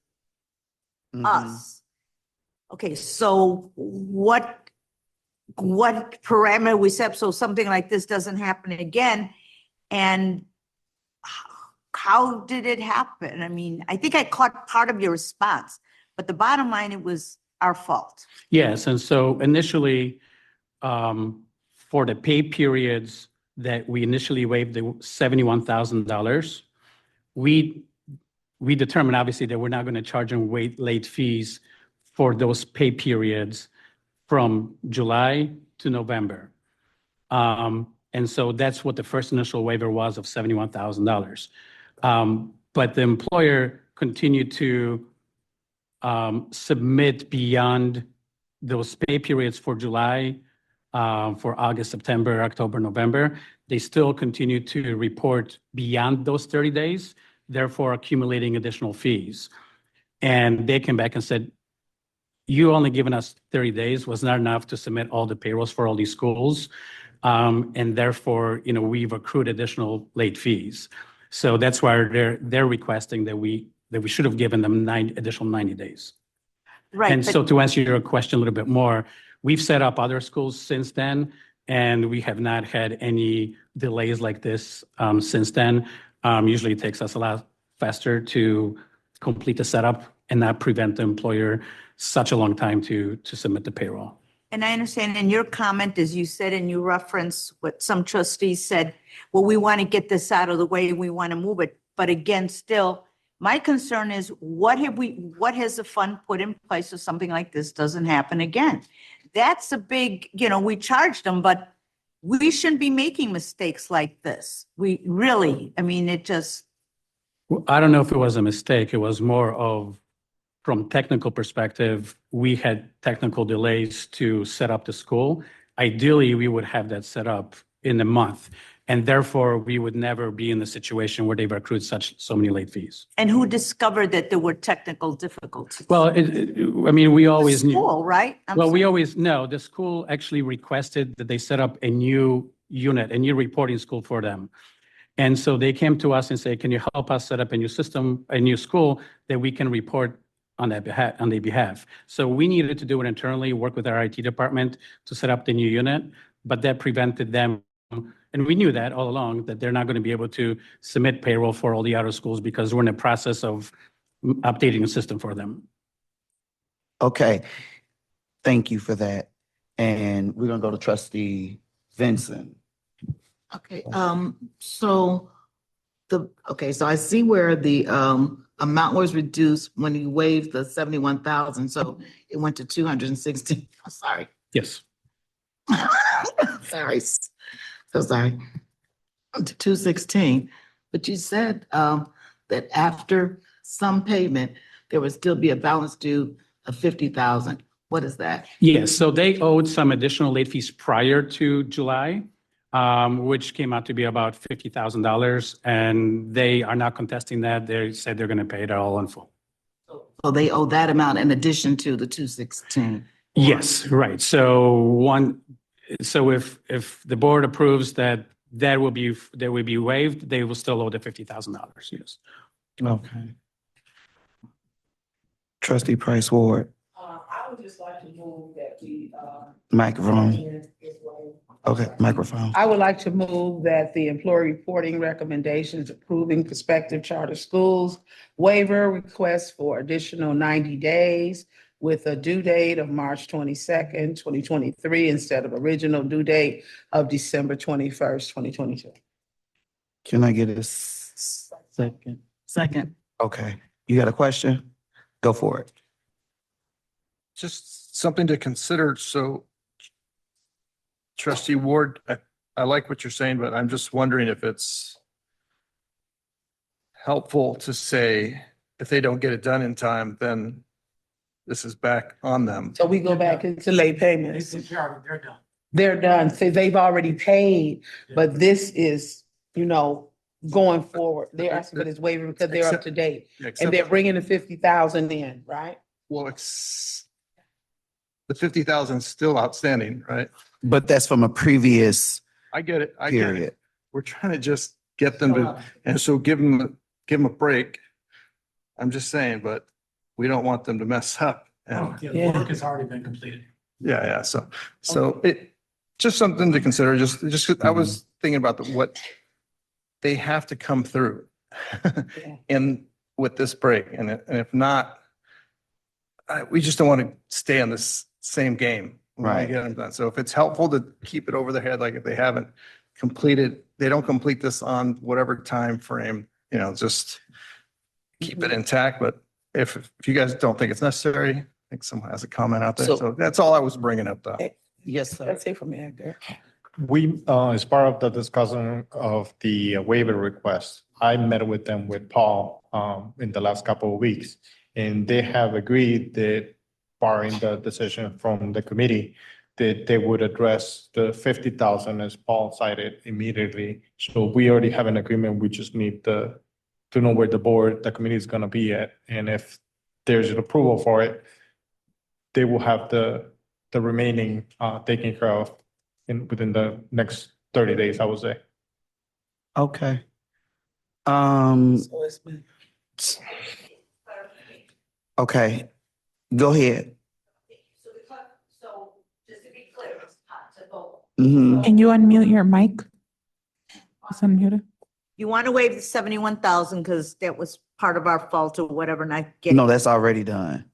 us. Okay, so what parameter we set so something like this doesn't happen again? And how did it happen? I mean, I think I caught part of your response, but the bottom line, it was our fault. Yes, and so initially, for the pay periods that we initially waived the $71,000, we we determined obviously that we're not going to charge them late fees for those pay periods from July to November. And so that's what the first initial waiver was of $71,000. But the employer continued to submit beyond those pay periods for July, for August, September, October, November. They still continue to report beyond those 30 days, therefore accumulating additional fees. And they came back and said, you only given us 30 days was not enough to submit all the payrolls for all these schools. And therefore, we've accrued additional late fees. So that's why they're requesting that we should have given them additional 90 days. Right. And so to answer your question a little bit more, we've set up other schools since then, and we have not had any delays like this since then. Usually it takes us a lot faster to complete the setup and not prevent the employer such a long time to submit the payroll. And I understand in your comment, as you said, and you reference what some trustees said, well, we want to get this out of the way, we want to move it. But again, still, my concern is what has the fund put in place so something like this doesn't happen again? That's a big, we charged them, but we shouldn't be making mistakes like this. We really, it just. I don't know if it was a mistake. It was more of, from technical perspective, we had technical delays to set up the school. Ideally, we would have that set up in a month, and therefore we would never be in the situation where they've accrued so many late fees. And who discovered that there were technical difficulties? Well, we always knew. School, right? We always know. The school actually requested that they set up a new unit, a new reporting school for them. And so they came to us and said, can you help us set up a new system, a new school that we can report on their behalf. So we needed to do it internally, work with our IT department to set up the new unit, but that prevented them. And we knew that all along, that they're not going to be able to submit payroll for all the other schools because we're in the process of updating the system for them. Okay, thank you for that. And we're gonna go to trustee Vincent. Okay, so I see where the amount was reduced when you waived the 71,000, so it went to 216. I'm sorry. Yes. Sorry, so sorry. To 216, but you said that after some payment, there would still be a balance due of 50,000. What is that? Yes, so they owed some additional late fees prior to July, which came out to be about $50,000, and they are not contesting that. They said they're going to pay it all in full. So they owe that amount in addition to the 216. Yes, right. So if the board approves that will be waived, they will still owe the $50,000. Yes. Okay. Trustee Price Ward. I would just like to move that we. Microphone. Okay, microphone. I would like to move that the employee reporting recommendations approving prospective charter schools waiver request for additional 90 days with a due date of March 22nd, 2023, instead of original due date of December 21st, 2022. Can I get a second? Second. Okay, you got a question? Go for it. Just something to consider. So Trustee Ward, I like what you're saying, but I'm just wondering if it's helpful to say if they don't get it done in time, then this is back on them. So we go back into late payments. They're done. They're done. So they've already paid, but this is, going forward. They're asking for this waiver because they're up to date. And they're bringing the 50,000 in, right? Well, the 50,000 is still outstanding, right? But that's from a previous I get it. I get period. it. We're trying to just get them to, and so give them a break. I'm just saying, but we don't want them to mess up. And The work has already been completed. yeah. So it, just something to consider. Just I was thinking about what they have to come through and with this break. And if not, we just don't want to stay on this same game. When we Right. get them done. So if it's helpful to keep it over their head, like if they haven't completed, they don't complete this on whatever time frame, just keep it intact, but if you guys don't think it's necessary, I think someone has a comment out there. So- So that's all I was bringing up though. Yes, sir. That's it from me, Edgar. We, as part of the discussion of the waiver request, I met with them with Paul in the last couple of weeks. And they have agreed that barring the decision from the committee, that they would address the 50,000 as Paul cited immediately. So we already have an agreement. We just need to know where the committee is gonna be at. And if there's an approval for it, they will have the remaining taken care of within the next 30 days, I would say. Okay. So it's been. Okay, go ahead. So just to be clear, it's hot to vote. Mhm. Can you unmute your mic? It's unmuted. You want to waive the 71,000 because that was part of our fault or whatever, not getting. No, that's already done.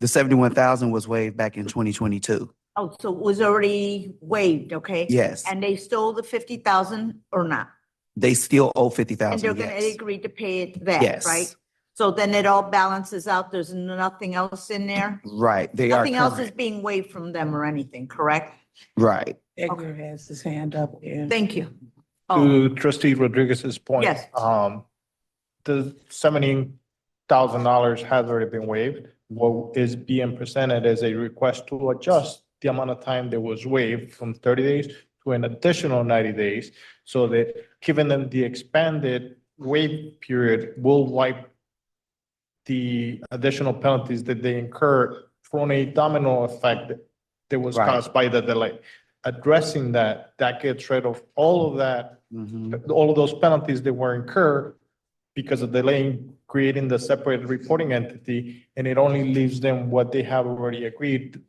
The 71,000 was waived back in 2022. Oh, so it was already waived, okay? Yes, And they stole the 50,000 or not? they still owe And 50,000, they're gonna yes. agree to pay it back, Yes. right? So then it all balances out. There's nothing else in there? Right, they are Nothing else is current. being waived from them or anything, correct? Right. Edgar has his hand up here. Thank you. Oh, To Trustee Rodriguez's point. Yes. The $70,000 has already been waived. What is being presented is a request to adjust the amount of time that was waived from 30 days to an additional 90 days. So that giving them the expanded waive period will wipe the additional penalties that they incurred from a domino effect that was Right. caused by the delay. Addressing that gets rid of all of that, Mhm. all of those penalties that were incurred because of delaying creating the separate reporting entity, and it only leaves them what they have already agreed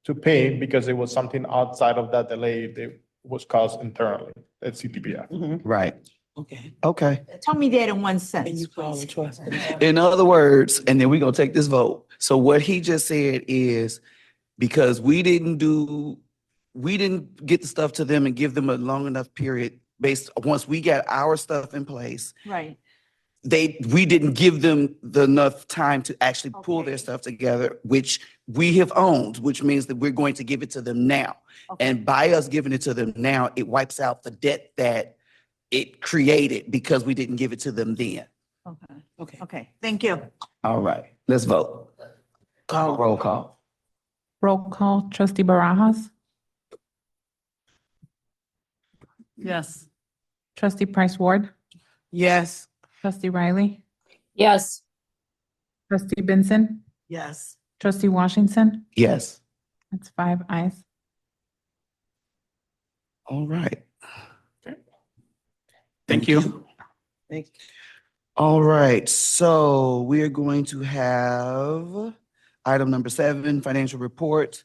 to pay because it was something outside of that delay that was caused internally at CTPF. Mhm. Right, Okay. okay. tell me that in one And sentence, you call please. it trust. In other words, and then we're gonna take this vote. So what he just said is because we didn't get the stuff to them and give them a long enough period once we got our stuff in place, Right. we didn't give them enough time to actually pull their Okay. stuff together, which we have owned, which means that we're going to give it to them now. Okay. And by us giving it to them now, it wipes out the debt that it created because we didn't give it to them then. Okay. Okay. Okay, thank you. All right, let's vote. Call. Roll call. Roll call, trustee Barajas, Yes. trustee Price Ward, Yes. trustee Riley, Yes, trustee Benson, Yes. trustee Washington. Yes. That's 5 ayes. All right. Thank you. Thank you. All right, so we are going to have item number 7, financial report.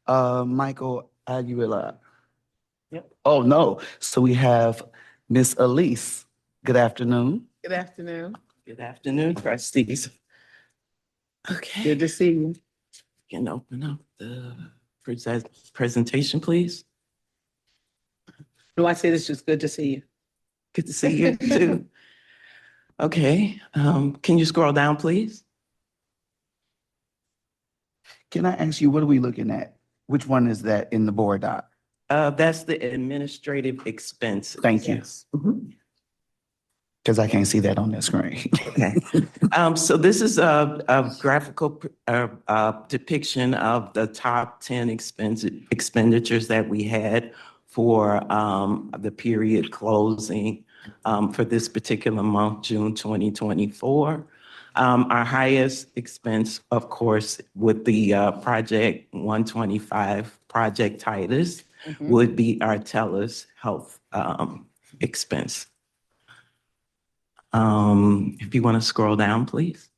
Michael Aguilar. Yep. Oh, no. So we have Miss Elise. Good afternoon. Good afternoon. Good afternoon, trustees. Okay, Good to see you. can open up the presentation, please. No, I said it's just good to see you. Good to see you too. Okay, can you scroll down, please? Can I ask you, what are we looking at? Which one is that in the board doc? That's the administrative expense. Thank you. Yes. Mhm. Because I can't see that on that screen. Okay. So this is a graphical depiction of the top 10 expenditures that we had for the period closing for this particular month, June 2024. Our highest expense, of course, with the Project 125 Project Titus Mhm. would be our TELUS health expense. If you want to scroll down, please.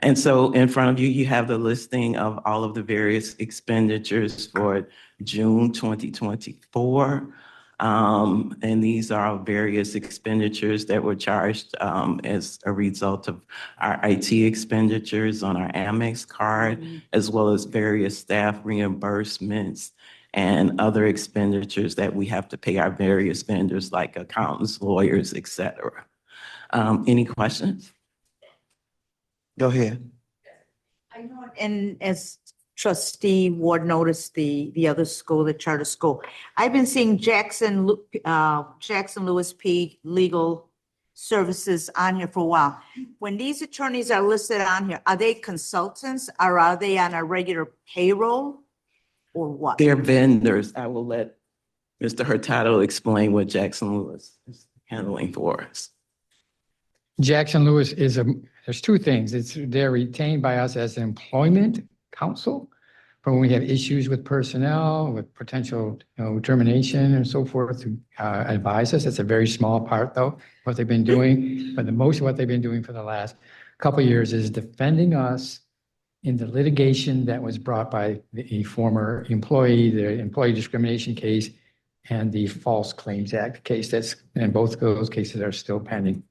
And so in front of you, you have the listing of all of the various expenditures for June 2024. And these are various expenditures that were charged as a result of our IT expenditures on our Amex card, as well as various staff reimbursements and other expenditures that we have to pay our various vendors like accountants, lawyers, et cetera. Any questions? Go ahead. I know, and as trustee Ward noticed the other school, the charter school, I've been seeing Jackson Lewis P Legal Services on here for a while. When these attorneys are listed on here, are they consultants or are they on a regular payroll or what? They're vendors. I will let Mr. Hurtado explain what Jackson Lewis is handling for us. Jackson Lewis there's two things. They're retained by us as an employment counsel, but when we have issues with personnel, with potential, termination and so forth, to advise us. It's a very small part, though, what they've been doing. But the most of what they've been doing for the last couple of years is defending us in the litigation that was brought by the former employee, the employee discrimination case, and the False Claims Act case. And both of those cases are still pending.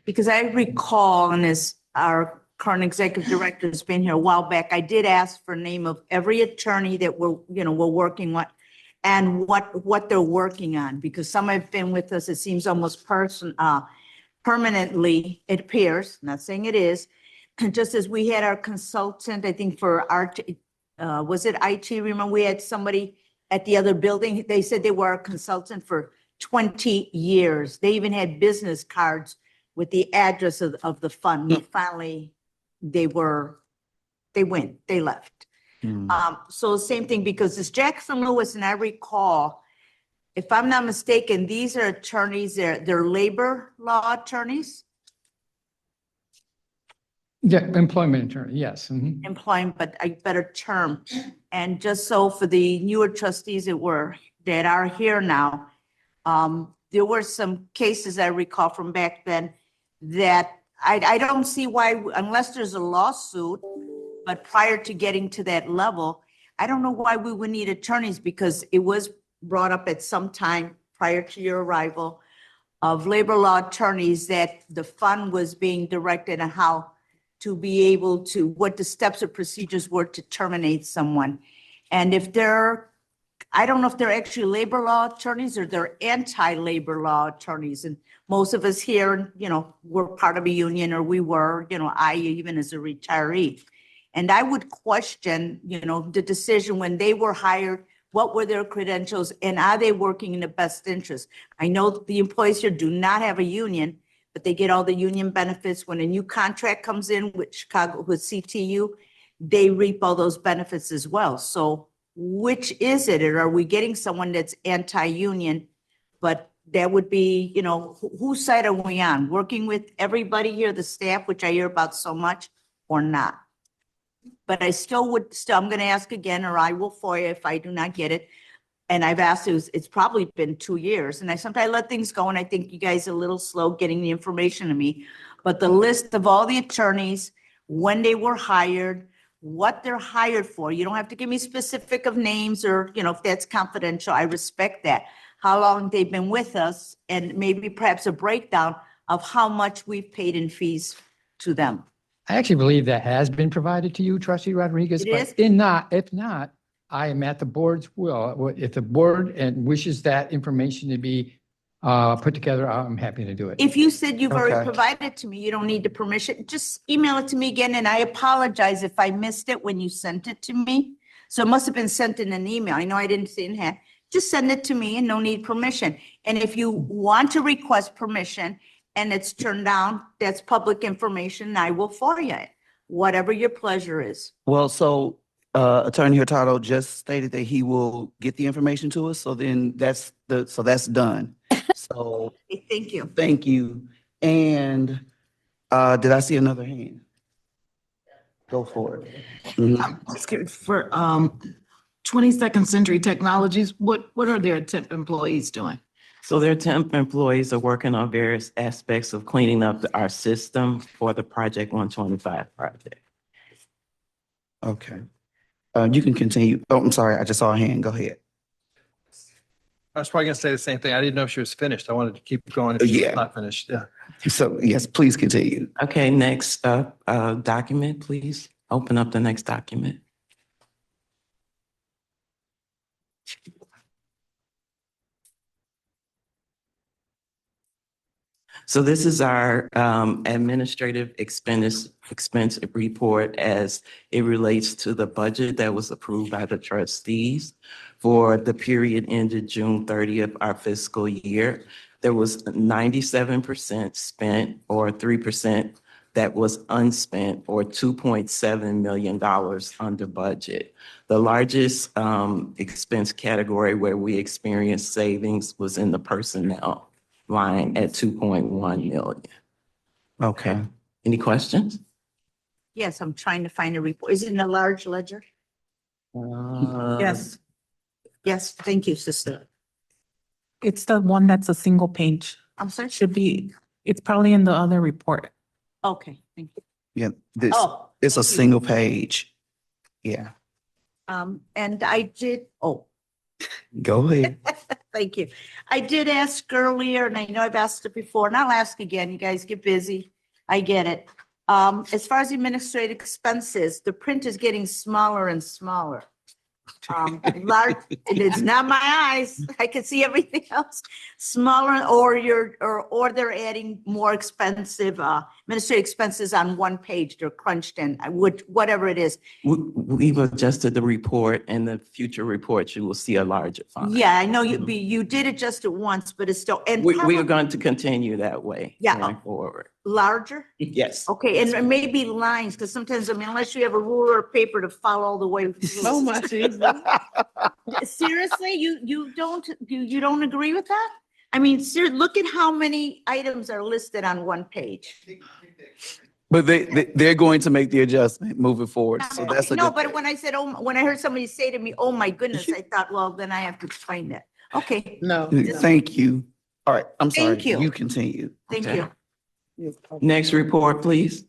Because I recall, and as our current executive director has been here a while back, I did ask for name of every attorney that we're working with and what they're working on, because some have been with us, it seems almost permanently, it appears, not saying it is. And just as we had our consultant, I think for our, was it IT? Remember, we had somebody at the other building, they said they were a consultant for 20 years. They even had business cards with the address of the fund. We finally, they left. So same thing, because it's Jackson Lewis, and I recall, if I'm not mistaken, these are attorneys, they're labor law attorneys. Yeah, employment attorney, yes. Mhm. Employment, but a better term. And just so for the newer trustees that are here now, there were some cases I recall from back then that I don't see why, unless there's a lawsuit, but prior to getting to that level, I don't know why we would need attorneys, because it was brought up at some time prior to your arrival of labor law attorneys that the fund was being directed on how to be able to, what the steps or procedures were to terminate someone. And if I don't know if they're actually labor law attorneys or they're anti-labor law attorneys. And most of us here, we're part of a union, or we were, I even as a retiree. And I would question, the decision when they were hired, what were their credentials, and are they working in the best interest? I know the employees here do not have a union, but they get all the union benefits. When a new contract comes in with Chicago, with CTU, they reap all those benefits as well. So which is it? Or are we getting someone that's anti-union? But that would be, whose side are we on? Working with everybody here, the staff, which I hear about so much, or not? But I I'm going to ask again, or I will FOIA if I do not get it. And I've asked, it's probably been 2 years. And I sometimes let things go, and I think you guys are a little slow getting the information to me. But the list of all the attorneys, when they were hired, what they're hired for. You don't have to give me specific of names, or, if that's confidential, I respect that. How long they've been with us, and maybe perhaps a breakdown of how much we've paid in fees to them. I actually believe that has been provided to you, Trustee Rodriguez. It is? But if not, I am at the board's will. If the board wishes that information to be put together, I'm happy to do it. If you said you've already Okay. provided it to me, you don't need the permission, just email it to me again, and I apologize if I missed it when you sent it to me. So it must have been sent in an email. I know I didn't see it in hand. Just send it to me and no need permission. And if you want to request permission and it's turned down, that's public information, and I will FOIA it, whatever your pleasure is. Well, so Attorney Hurtado just stated that he will get the information to us. So then that's done. So Okay, thank you. thank you. And did I see another hand? Go for it. Mhm. I'm just curious, for 22nd Century Technologies, what are their temp employees doing? So their temp employees are working on various aspects of cleaning up our system for the Project 125 project. Okay. You can continue. Oh, I'm sorry. I just saw a hand. Go ahead. I was probably gonna say the same thing. I didn't know if she was finished. I wanted to keep going if she Yeah. was not finished. Yeah. So yes, please continue. Okay, next document, please. Open up the next document. So this is our administrative expense report as it relates to the budget that was approved by the trustees for the period ended June 30th, our fiscal year. There was 97% spent, or 3% that was unspent, or $2.7 million under budget. The largest expense category where we experienced savings was in the personnel line at 2.1 million. Okay. Any questions? Yes, I'm trying to find a report. Is it in a large ledger? Yes. Yes, thank you, sister. It's the one that's a single page. I'm sorry. Should be, it's probably in the other report. Okay, thank you. Yeah, this, Oh, it's a thank you. single page. Yeah, And I did, go ahead. thank you. I did ask earlier, and I know I've asked it before, and I'll ask again. You guys get busy. I get it. As far as administrative expenses, the print is getting smaller and smaller. Large, it's not my eyes. I can see everything else. Smaller, or they're adding more expensive, administrative expenses on one page. They're crunched in. I would, whatever it is. We've adjusted the report, and the future reports, you will see a larger font. Yeah, I know you did adjust it once, but it's still, and We are going to continue that way going forward. larger. Yes. Okay, and maybe lines, because sometimes, I mean, unless you have a ruler or paper to follow all the way through. Oh, my Jesus. Seriously, you don't agree with that? I mean, look at how many items are listed on one page. But they're going to make the adjustment moving forward, so that's a No, good but thing. when I said, when I heard somebody say to me, oh my goodness, I thought, well, then I have to explain that. Okay, No. Thank you. All right, I'm sorry. Thank you. You continue. thank Okay. you. Next report, please.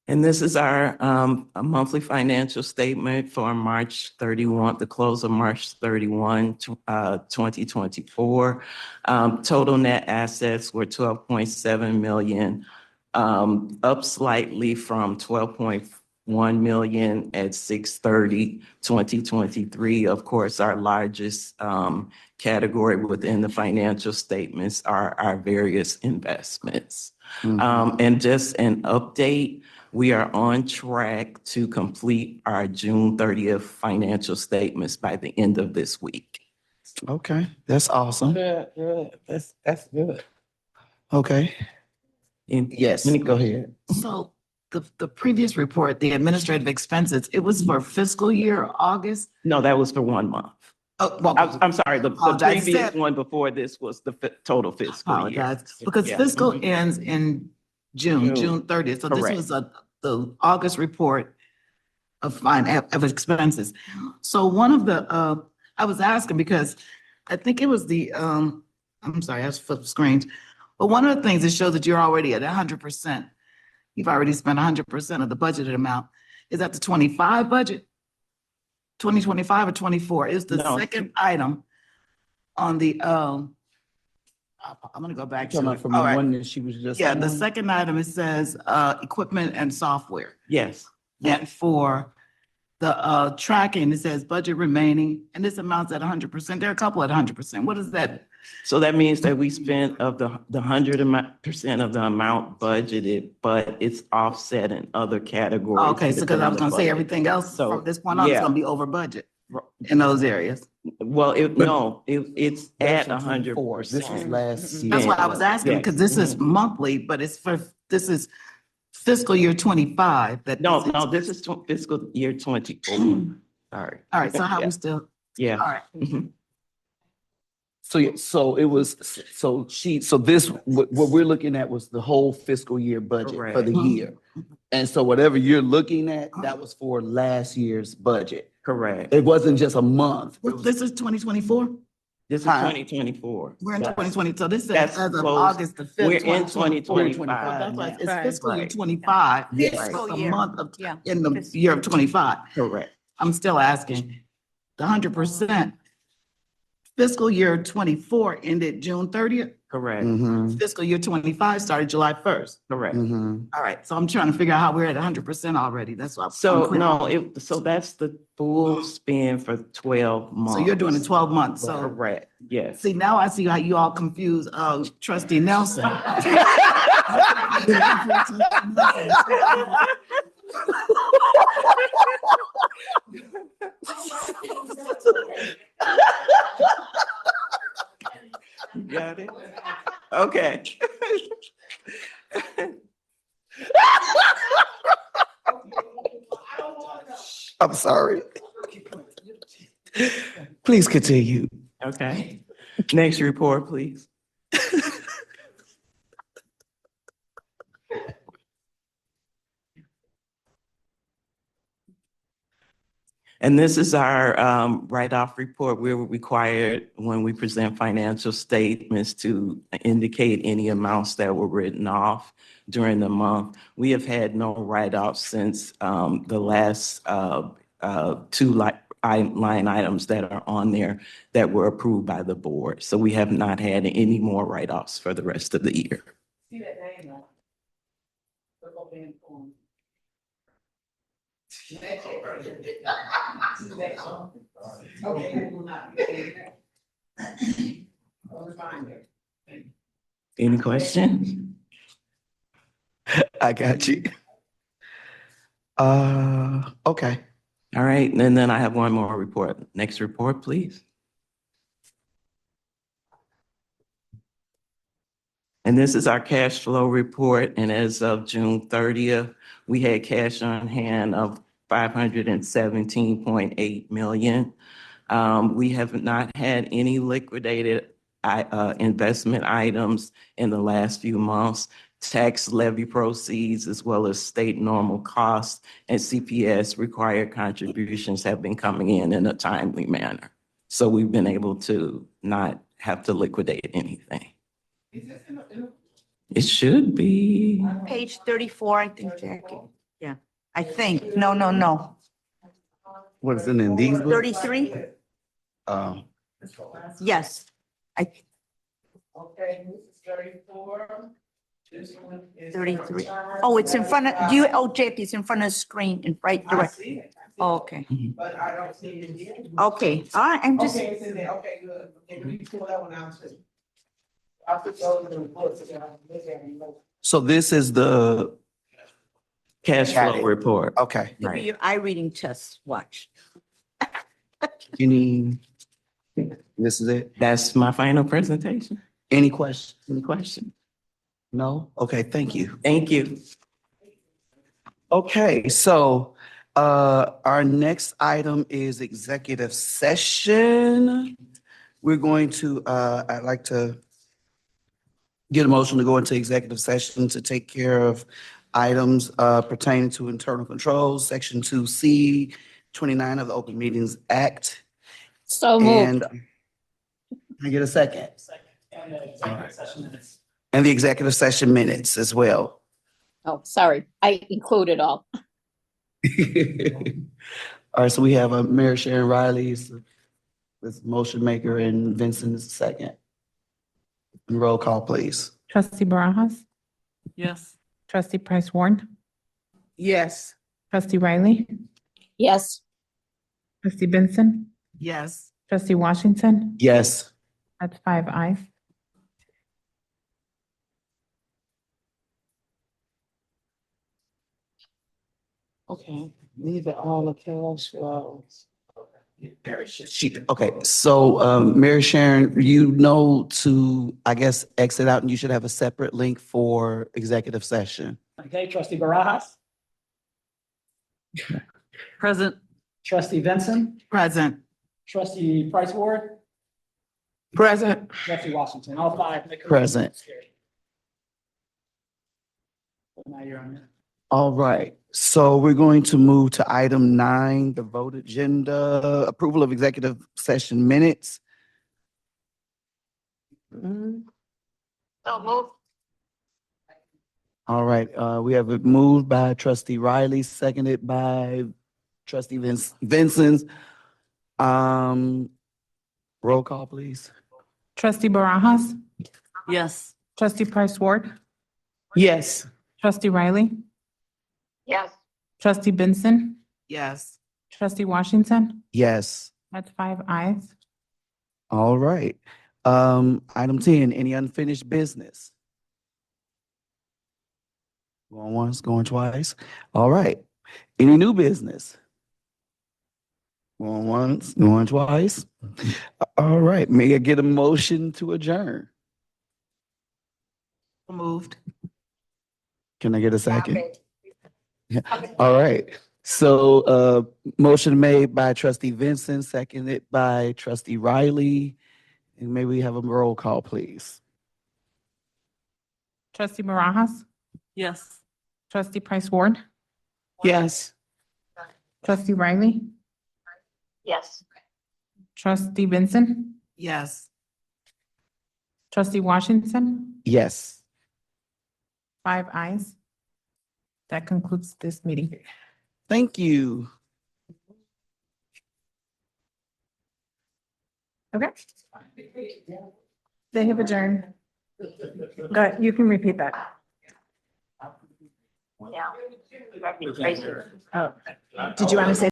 And this is our a monthly financial statement for March 31, the close of March 31, 2024. Total net assets were 12.7 million, up slightly from 12.1 million at 6/30/2023. Of course, our largest category within the financial statements are our various investments. And just an update, we are on track to complete our June 30th financial statements by the end of this week. Okay, that's awesome. Good. That's good. Okay, And yes, Minnie, go ahead. So the previous report, the administrative expenses, it was for fiscal year August. no, that was for 1 month. Oh, well, I'm sorry, the Apologize. previous one before this was the total fiscal year. apologize, because Yeah. fiscal ends in June 30th. So this Correct. was the August report of expenses. So one of the, I was asking because I think it was I'm sorry, I was flipping screens. But one of the things that shows that you're already at 100%. You've already spent 100% of the budgeted amount. Is that the 25 budget? 2025 or 24 is the No. second item on the, I'm gonna go back to Talking it. about from All the right. one that she was just. Yeah, the on? second item, it says, equipment and software. Yes. And for the, tracking, it says budget remaining, and this amounts at 100%. There are a couple at 100%. What is that? So that means that we spent of the 100% of the amount budgeted, but it's offset in other categories. Okay, so because I was gonna say everything else So, from this point on is yeah. gonna be over budget in those areas. Well, it's That's at from 24. 100%. This was last. That's why I was asking, Yes. because this is monthly, but this is fiscal year 25 that. No, this is fiscal year 24. Sorry. All right, so how Yeah. we still, all Yeah. right. Mhm. So, so it was, so this, what we're looking at was the whole fiscal year budget for the Correct. year. And so whatever you're looking at, that was for last year's budget. Correct. It wasn't just a month. Well, this is 2024? This is Huh? 2024. We're in That's- 2020, so this says That's as of close. August the 5th. We're in 2024. 2025. That's why it's Right. fiscal year Right. 25. Fiscal It's a year. month of, Yeah. in the year of 25. Correct. I'm still asking, the 100%, fiscal year 24 ended June 30th. Correct, Mm-hmm, Fiscal year 25 started July 1st. correct. mm-hmm. All right, so I'm trying to figure out how we're at 100% already. That's what I'm So, unclear. no, so that's the full spend for 12 months. So you're doing it 12 months, so. Correct, yes. See, now I see how you all confuse, trustee Nelson. Got it? Okay. I'm sorry. Please continue. Okay. Next report, please. And this is our write-off report. We're required when we present financial statements to indicate any amounts that were written off during the month. We have had no write-offs since the last two line items that are on there that were approved by the board. So we have not had any more write-offs for the rest of the year. See that name now? Look over in the corner. Any questions? I got you. Okay. All right, and then I have one more report. Next report, please. And this is our cash flow report. And as of June 30th, we had cash on hand of 517.8 million. We have not had any liquidated investment items in the last few months. Tax levy proceeds, as well as state normal costs and CPS required contributions have been coming in a timely manner. So we've been able to not have to liquidate anything. It should be. Page 34, I think, Jackie. Yeah, I think. No. What is it in these? books? 33? Yes. Okay, this is 34. This one is 33. Oh, it's in front of, Jackie, it's in front of the screen and right I direct. see it. Oh, okay. But I don't see it here. Okay, all right, I'm just, Okay, it's in there. Okay, good. Okay, you pull that one out too. I'll put those in the reports again. Look at them. So this is the, Cash Got flow it. report. okay. give me your eye reading test, watch. You need, this is it? That's my final presentation. Any questions? Any questions? No? Okay, thank you. Thank you. Okay, so our next item is executive session. We're going to, I'd like to get a motion to go into executive session to take care of items pertaining to internal controls, Section 2C, 29 of the Open Meetings Act. So moved. And can I get a second? And the executive session minutes as well. Oh, sorry, I included all. All right, so we have Mayor Sharon Riley is motion maker and Vincent is the second. And roll call, please. Trustee Barajas, Yes. trustee Price Warren, Yes. trustee Riley, Yes, trustee Benson, Yes. trustee Washington. Yes. That's 5 ayes. Okay, these are all the cash flows. Okay, so Mayor Sharon, you know to, I guess, exit out and you should have a separate link for executive session. Okay, trustee Barajas, Present. trustee Benson, Present. trustee Price Ward, Present. trustee Washington, all five. Present. Now you're on there. All right, so we're going to move to item 9, the vote agenda, approval of executive session minutes. All right, we have it moved by trustee Riley, seconded by trustee Vincent. Roll call, please. Trustee Barajas, Yes. trustee Price Ward, Yes. trustee Riley, Yes. trustee Benson, Yes. trustee Washington. Yes. That's 5 ayes. All right. Item 10, any unfinished business? Going once, going twice. All right. Any new business? Going once, going twice. All right. May I get a motion to adjourn? Moved. Can I get a second? All right. So, motion made by trustee Vincent, seconded by trustee Riley. And may we have a roll call, please? Trustee Barajas, Yes. trustee Price Ward, Yes. trustee Riley, Yes. trustee Benson, Yes. trustee Washington. Yes. 5 ayes. That concludes this meeting. Thank you. Okay. They have adjourned. Go ahead, you can repeat that. Yeah. Oh, did you want to say